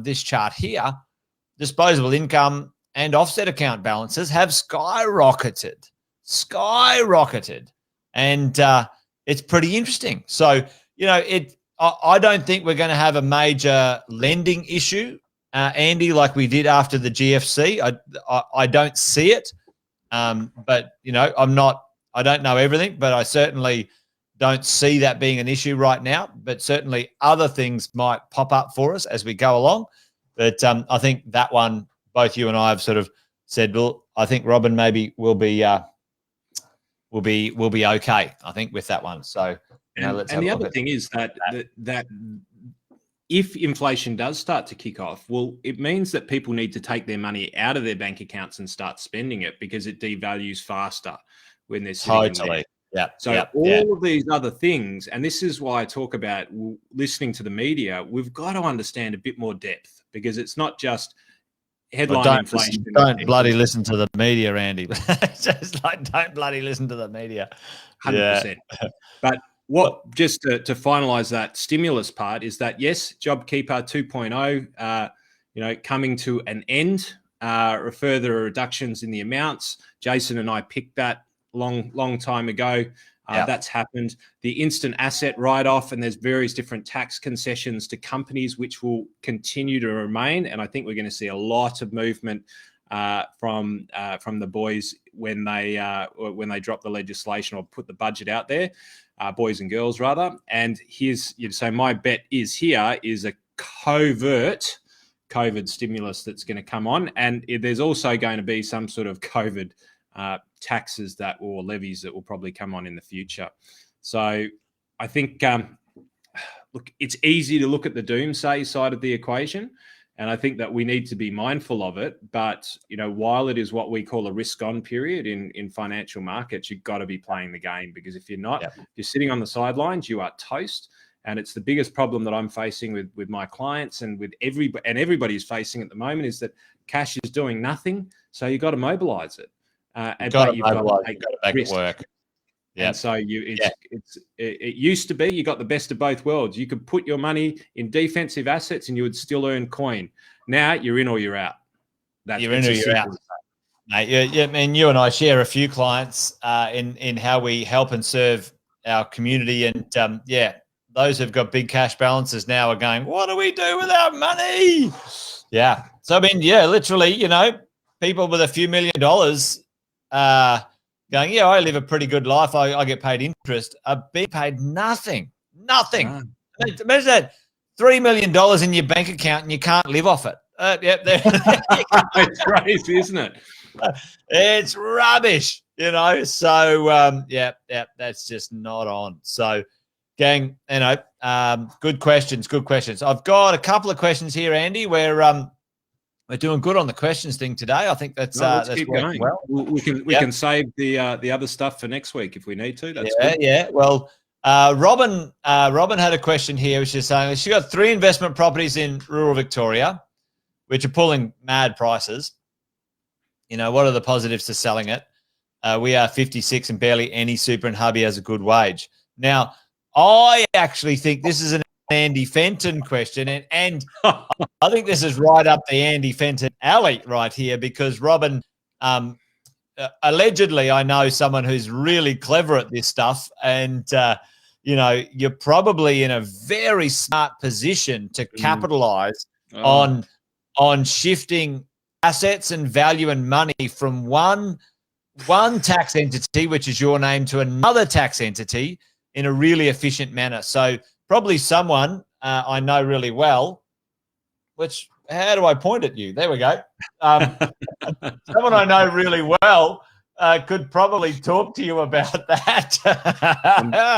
this chart here, disposable income and offset account balances have skyrocketed. And it's pretty interesting. So, I don't think we're going to have a major lending issue, Andy, like we did after the GFC. I don't see it. But, I don't know everything, but I certainly don't see that being an issue right now. But certainly other things might pop up for us as we go along. But I think that one, both you and I have sort of said, well, I think Robin maybe will be okay, I think, with that one. So, let's have and the a look other thing is that if inflation does start to kick off, well, it means that people need to take their money out of their bank accounts and start spending it, because it devalues faster when they're sitting in there. Yeah. So all of these other things, and this is why I talk about listening to the media, we've got to understand a bit more depth, because it's not just headline inflation. Don't bloody listen to the media, Andy. Just like, don't bloody listen to the media. 100%. But just to finalize that stimulus part is that, yes, JobKeeper 2.0, coming to an end, further reductions in the amounts. Jason and I picked that long time ago. That's happened. The instant asset write-off, and there's various different tax concessions to companies which will continue to remain. And I think we're going to see a lot of movement from the boys when they drop the legislation or put the budget out there, boys and girls rather. And so my bet is a covert COVID stimulus that's going to come on, and there's also going to be some sort of COVID taxes or levies that will probably come on in the future. So I think, look, it's easy to look at the doomsday side of the equation, and I think that we need to be mindful of it. But, while it is what we call a risk-on period in financial markets, you've got to be playing the game, because if you're not, if you're sitting on the sidelines, you are toast. And it's the biggest problem that I'm facing with my clients and with everybody's facing at the moment, is that cash is doing nothing. So you've got to mobilize it. You've got to make it work. Yeah. And so it used to be you got the best of both worlds. You could put your money in defensive assets and you would still earn coin. Now you're in or you're out. You're in or you're out. Mate, I mean, you and I share a few clients in how we help and serve our community, and those who've got big cash balances now are going, what do we do with our money? Yeah. So I mean, literally, people with a few $1 million going, I live a pretty good life. I get paid interest. Are being paid nothing. Imagine that. $3 million in your bank account and you can't live off it. Yep, it's crazy, isn't it? It's rubbish, you know. So that's just not on. So, gang, you know, good questions. I've got a couple of questions here, Andy. We're doing good on the questions thing today. I think that's working going well. We can save the other stuff for next week if we need to. That's good. Yeah. Well, Robin had a question here, which is saying she got 3 investment properties in rural Victoria, which are pulling mad prices. You know, what are the positives to selling it? We are 56 and barely any super and hubby has a good wage. Now, I actually think this is an Andy Fenton question, and I think this is right up the Andy Fenton alley right here, because Robin, allegedly, I know someone who's really clever at this stuff, and you know, you're probably in a very smart position to capitalize on shifting assets and value and money from one tax entity, which is your name, to another tax entity in a really efficient manner. So probably someone I know really well, which, how do I point at you? There we go. Someone I know really well could probably talk to you about that.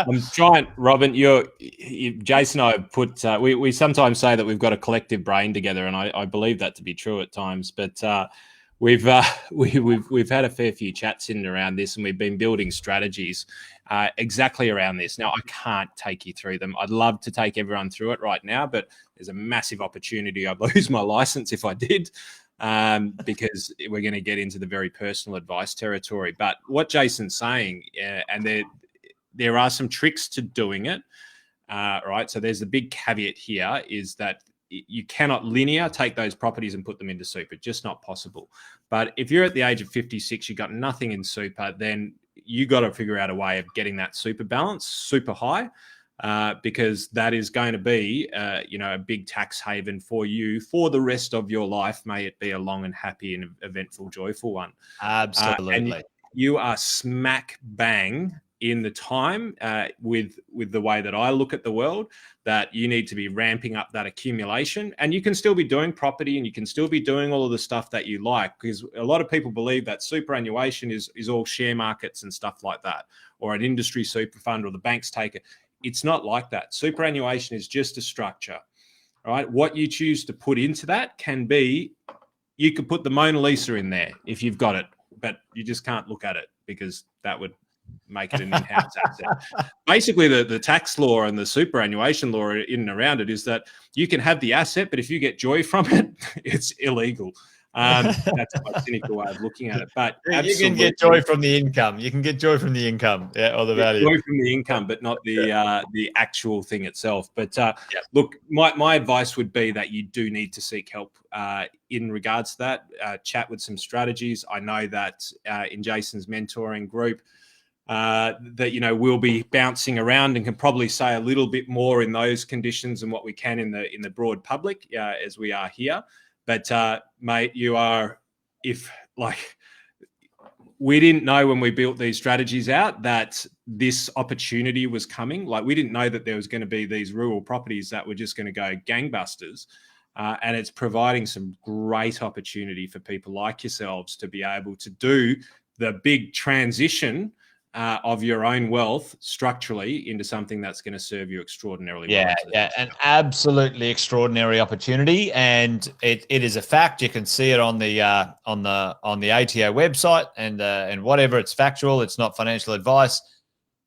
I'm trying, Robin. Jason and I have put. We sometimes say that we've got a collective brain together, and I believe that to be true at times. But we've had a fair few chats in and around this, and we've been building strategies exactly around this. Now, I can't take you through them. I'd love to take everyone through it right now, but there's a massive opportunity I'd lose my license if I did. Because we're going to get into the very personal advice territory. But what Jason's saying, and there are some tricks to doing it, right? So there's the big caveat here is that you cannot linear take those properties and put them into super. Just not possible. But if you're at the age of 56, you've got nothing in super, then you got to figure out a way of getting that super balance super high. Because that is going to be, a big tax haven for you for the rest of your life. May it be a long and happy and eventful, joyful one. Absolutely. And you are smack bang in the time with the way that I look at the world, that you need to be ramping up that accumulation. And you can still be doing property and you can still be doing all of the stuff that you like, because a lot of people believe that superannuation is all share markets and stuff like that, or an industry super fund, or the banks take it. It's not like that. Superannuation is just a structure, right? What you choose to put into that can be, you could put the Mona Lisa in there if you've got it, but you just can't look at it because that would make it an in-house asset. Basically, the tax law and the superannuation law in and around it is that you can have the asset, but if you get joy from it, it's illegal. That's my cynical way of looking at it. But you can get joy from the income. You can get joy from the income, or the value. Joy from the income, but not the actual thing itself. But look, my advice would be that you do need to seek help in regards to that. Chat with some strategies. I know that in Jason's mentoring group, that we'll be bouncing around and can probably say a little bit more in those conditions than what we can in the broad public as we are here. But mate, we didn't know when we built these strategies out that this opportunity was coming. Like, we didn't know that there was going to be these rural properties that were just going to go gangbusters. And it's providing some great opportunity for people like yourselves to be able to do the big transition of your own wealth structurally into something that's going to serve you extraordinarily well. Yeah, an absolutely extraordinary opportunity, and it is a fact. You can see it on the ATO website, and whatever, it's factual. It's not financial advice.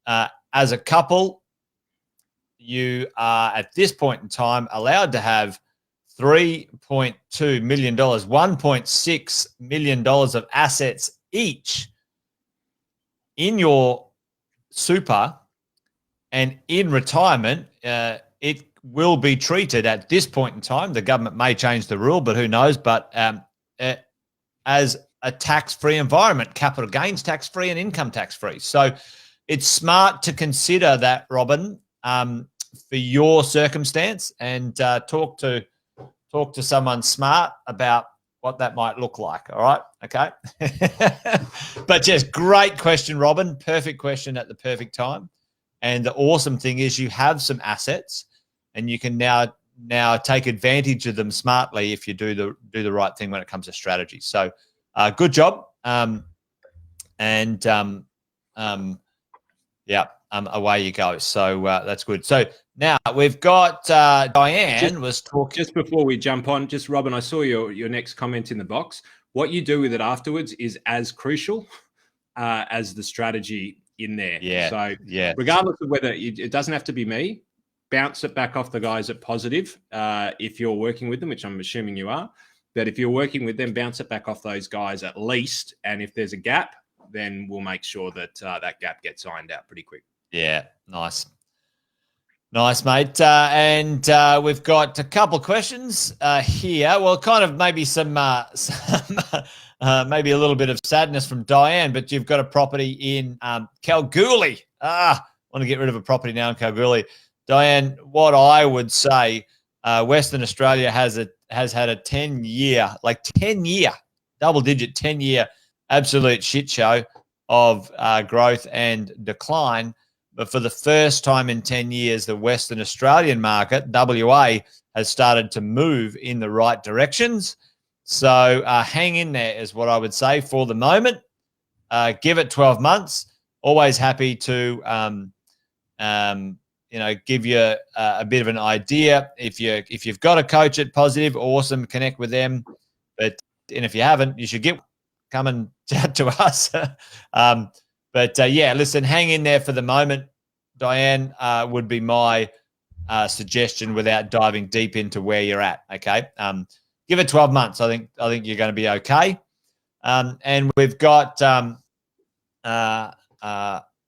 As a couple, you are at this point in time allowed to have $3.2 million, $1.6 million of assets each in your super, and in retirement, it will be treated at this point in time. The government may change the rule, but who knows? But as a tax-free environment, capital gains tax-free and income tax-free. So it's smart to consider that, Robin, for your circumstance, and talk to someone smart about what that might look like. All right. Okay. But just great question, Robin. Perfect question at the perfect time. And the awesome thing is you have some assets, and you can now now take advantage of them smartly if you do the right thing when it comes to strategy. So good job. Away you go. So that's good. So now we've got Diane was talking. Just before we jump on, just Robin, I saw your next comment in the box. What you do with it afterwards is as crucial as the strategy in there. Yeah. So yeah. regardless of whether it doesn't have to be me, bounce it back off the guys at Positive if you're working with them, which I'm assuming you are. But if you're working with them, bounce it back off those guys at least. And if there's a gap, then we'll make sure that that gap gets ironed out pretty quick. Yeah, nice, mate. And we've got a couple of questions here. Well, kind of maybe some maybe a little bit of sadness from Diane, but you've got a property in Kalgoorlie. Want to get rid of a property now in Kalgoorlie. Diane, what I would say, Western Australia has had a 10-year, double-digit 10-year absolute shit show of growth and decline. But for the first time in 10 years, the Western Australian market, WA, has started to move in the right directions. So hang in there is what I would say for the moment. Give it 12 months. Always happy to, give you a bit of an idea. If you've got a coach at Positive, awesome, connect with them. And if you haven't, you should come and chat to us. Listen, hang in there for the moment, Diane, would be my suggestion without diving deep into where you're at. Okay. Give it 12 months. I think you're going to be okay. And we've got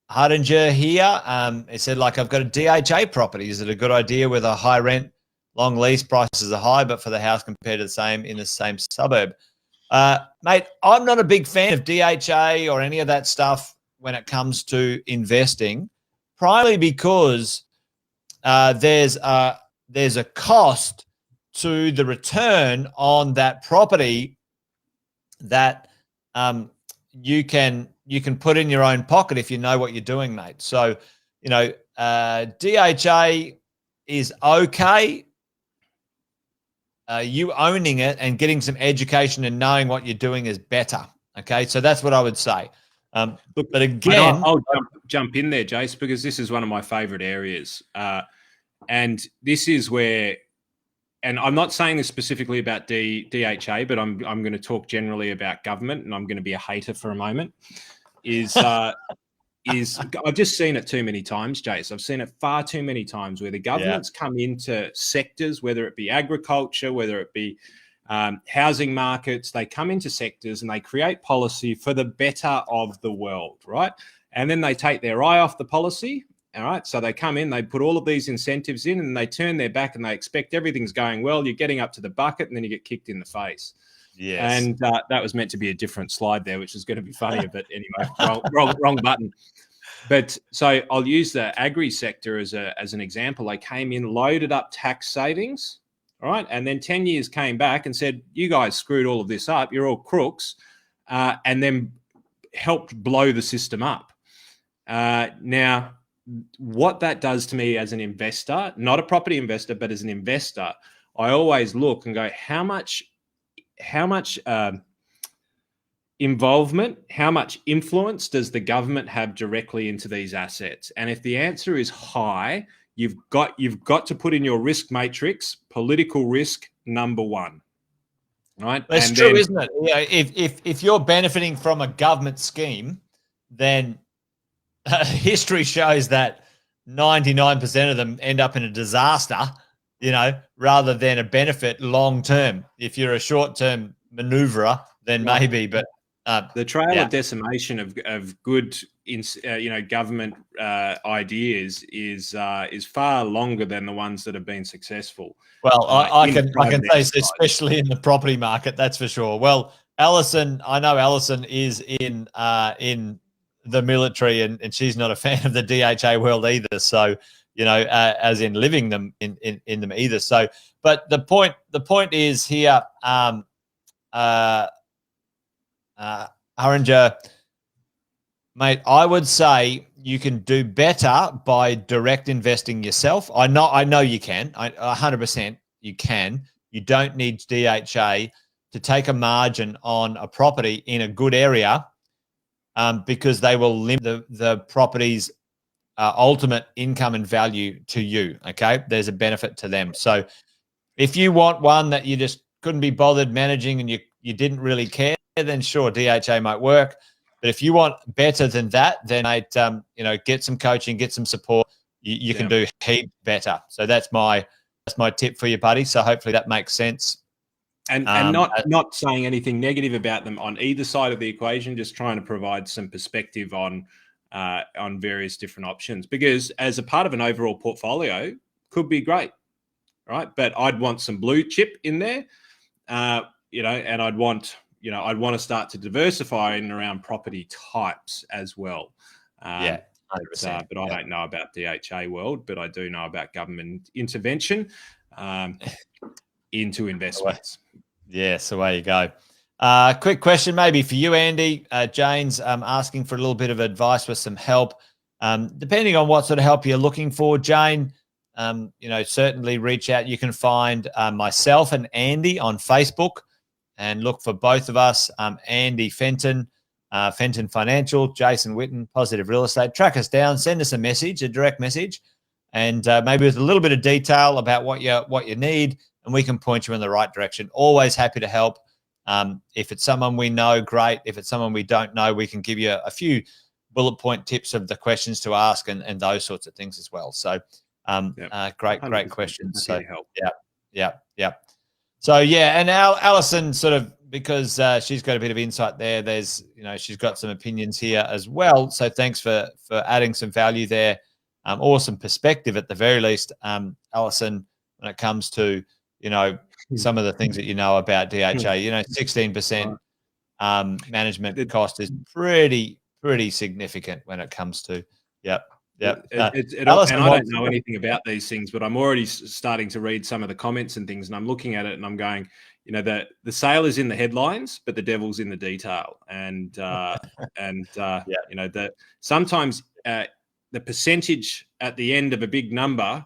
Hardinger here. It said, I've got a DHA property. Is it a good idea with a high rent, long lease, prices are high, but for the house compared to the same in the same suburb? Mate, I'm not a big fan of DHA or any of that stuff when it comes to investing, primarily because there's a cost to the return on that property that you can put in your own pocket if you know what you're doing, mate. So, DHA is okay. You owning it and getting some education and knowing what you're doing is better. Okay, so that's what I would say. But again, I'll jump in there, Jace, because this is one of my favorite areas, and this is where, and I'm not saying this specifically about DHA, but I'm going to talk generally about government, and I'm going to be a hater for a moment. I've just seen it too many times, Jace. I've seen it far too many times where the governments come into sectors, whether it be agriculture, whether it be housing markets, they come into sectors and they create policy for the better of the world, right? And then they take their eye off the policy, all right? So they come in, they put all of these incentives in, and they turn their back and they expect everything's going well. You're getting up to the bucket and then you get kicked in the face. Yes. And that was meant to be a different slide there, which is going to be funnier, but anyway, wrong button. But so I'll use the agri sector as an example. They came in, loaded up tax savings, all right, and then 10 years came back and said, you guys screwed all of this up, you're all crooks, and then helped blow the system up. Now, what that does to me as an investor, not a property investor, but as an investor, I always look and go, how much involvement, how much influence does the government have directly into these assets? And if the answer is high, you've got to put in your risk matrix, political risk number one. Right? That's and true, then, isn't it? If you're benefiting from a government scheme, then history shows that 99% of them end up in a disaster, rather than a benefit long term. If you're a short term maneuverer, then maybe, but the trail of decimation of good, government ideas is far longer than the ones that have been successful. Well, I can say, especially in the property market, that's for sure. Well, Alison, I know Alison is in the military, and she's not a fan of the DHA world either. So, as in living them in them either. So, but the point is here, Haringer, mate, I would say you can do better by direct investing yourself. I know you can. 100% you can. You don't need DHA to take a margin on a property in a good area, because they will limit the property's ultimate income and value to you. Okay, there's a benefit to them. So if you want one that you just couldn't be bothered managing and you didn't really care, then sure, DHA might work. But if you want better than that, then get some coaching, get some support. You can do heap better. So that's my tip for you, buddy. So hopefully that makes sense. And not saying anything negative about them on either side of the equation, just trying to provide some perspective on various different options, because as a part of an overall portfolio could be great, right? But I'd want some blue chip in there, and I'd want to start to diversify in and around property types as well. 100%. But I don't know about DHA world, but I do know about government intervention into investments. Yes, away you go. Quick question maybe for you, Andy. Jane's asking for a little bit of advice with some help. Depending on what sort of help you're looking for, Jane, certainly reach out. You can find myself and Andy on Facebook and look for both of us, Andy Fenton, Fenton Financial, Jason Witten, Positive Real Estate. Track us down, send us a message, a direct message, and maybe with a little bit of detail about what you need, and we can point you in the right direction. Always happy to help. If it's someone we know, great. If it's someone we don't know, we can give you a few bullet point tips of the questions to ask and those sorts of things as well. So great questions. So yeah. So yeah, and Alison sort of, because she's got a bit of insight there. There's, she's got some opinions here as well. So thanks for adding some value there, or some perspective at the very least, Alison, when it comes to, some of the things that you know about DHA. 16% management cost is pretty significant when it comes to and I don't know anything about these things, but I'm already starting to read some of the comments and things, and I'm looking at it and I'm going, the sale is in the headlines, but the devil's in the detail. And sometimes the percentage at the end of a big number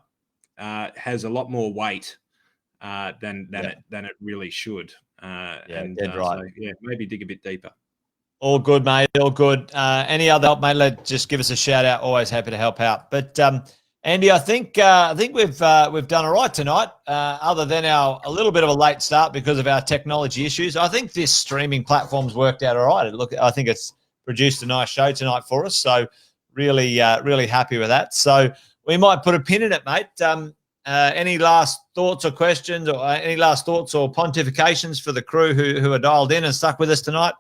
has a lot more weight than it really should. Right. So, maybe dig a bit deeper. All good, mate. All good. Any other help, mate? Just give us a shout out. Always happy to help out. But Andy, I think we've done all right tonight. Other than a little bit of a late start because of our technology issues, I think this streaming platform's worked out all right. I think it's produced a nice show tonight for us. So really happy with that. So we might put a pin in it, mate. Any last thoughts or questions, or any last thoughts or pontifications for the crew who are dialed in and stuck with us tonight?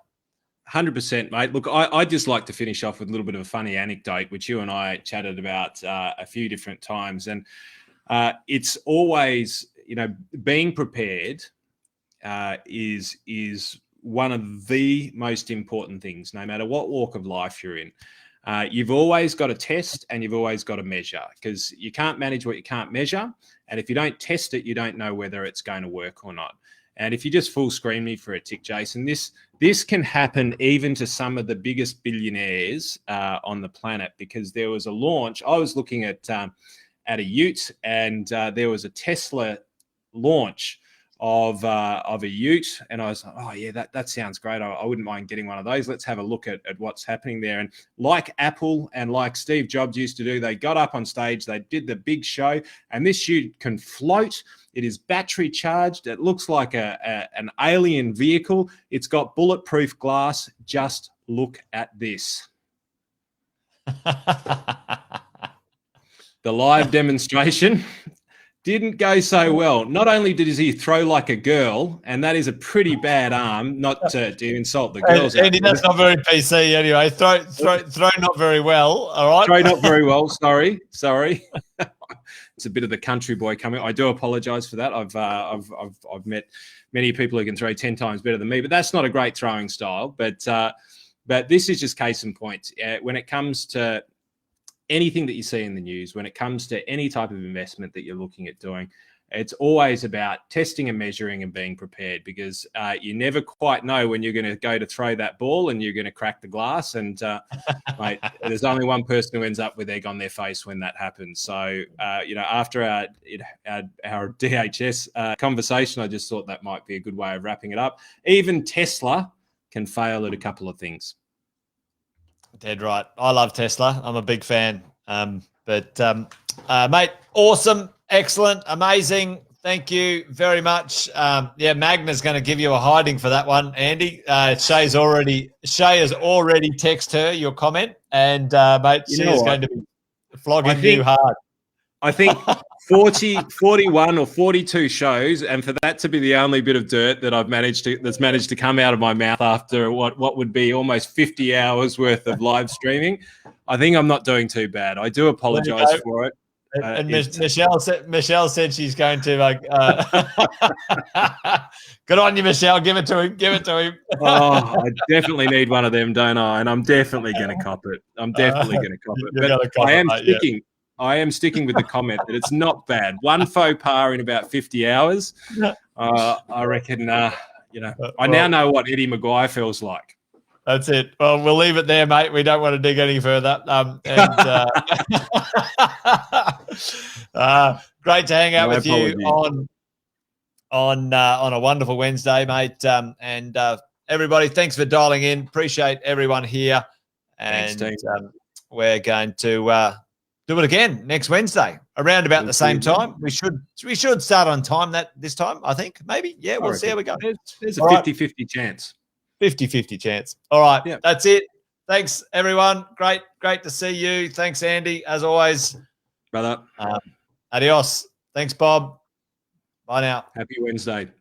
100%, mate. Look, I just like to finish off with a little bit of a funny anecdote, which you and I chatted about a few different times. And it's always, being prepared is one of the most important things, no matter what walk of life you're in. You've always got to test and you've always got to measure, because you can't manage what you can't measure. And if you don't test it, you don't know whether it's going to work or not. And if you just full screen me for a tick, Jason, this can happen even to some of the biggest billionaires on the planet, because there was a launch. I was looking at a ute, and there was a Tesla launch of a ute, and I was like, oh yeah, that sounds great. I wouldn't mind getting one of those. Let's have a look at what's happening there. And like Apple and like Steve Jobs used to do, they got up on stage, they did the big show, and this ute can float. It is battery charged. It looks like an alien vehicle. It's got bulletproof glass. Just look at this. The live demonstration didn't go so well. Not only did he throw like a girl, and that is a pretty bad arm, not to insult the girls. Andy, that's not very PC anyway. Throw not very well, all right? Throw not very well, sorry. It's a bit of the country boy coming. I do apologise for that. I've met many people who can throw 10 times better than me, but that's not a great throwing style. But this is just case in point. When it comes to anything that you see in the news, when it comes to any type of investment that you're looking at doing, it's always about testing and measuring and being prepared, because you never quite know when you're going to go to throw that ball and you're going to crack the glass. And mate, there's only one person who ends up with egg on their face when that happens. So, after our DHS conversation, I just thought that might be a good way of wrapping it up. Even Tesla can fail at a couple of things. Dead right. I love Tesla. I'm a big fan. Mate, awesome, excellent, amazing. Thank you very much. Magna's going to give you a hiding for that one, Andy. Shay has already texted her your comment, and mate, she is going to be flogging you hard. I think 41 or 42 shows, and for that to be the only bit of dirt that that's managed to come out of my mouth after what would be almost 50 hours worth of live streaming, I think I'm not doing too bad. I do apologize for it. And Michelle said she's going to good on you, Michelle. Give it to him. Oh, I definitely need one of them, don't I? And I'm definitely going to cop it. I am sticking with the comment that it's not bad. One faux pas in about 50 hours. I reckon, I now know what Eddie Maguire feels like. That's it. Well, we'll leave it there, mate. We don't want to dig any further. Great to hang out with you on a wonderful Wednesday, mate. And everybody, thanks for dialing in. Appreciate everyone here. And thanks, we're going to do it again next Wednesday around about the same time. We should start on time this time, I think. Maybe. Yeah, we'll see how we go. There's a 50-50 chance. 50-50 chance. All right. Yep. That's it. Thanks, everyone. Great to see you. Thanks, Andy, as always. Brother. Adios. Thanks, Bob. Bye now. Happy Wednesday.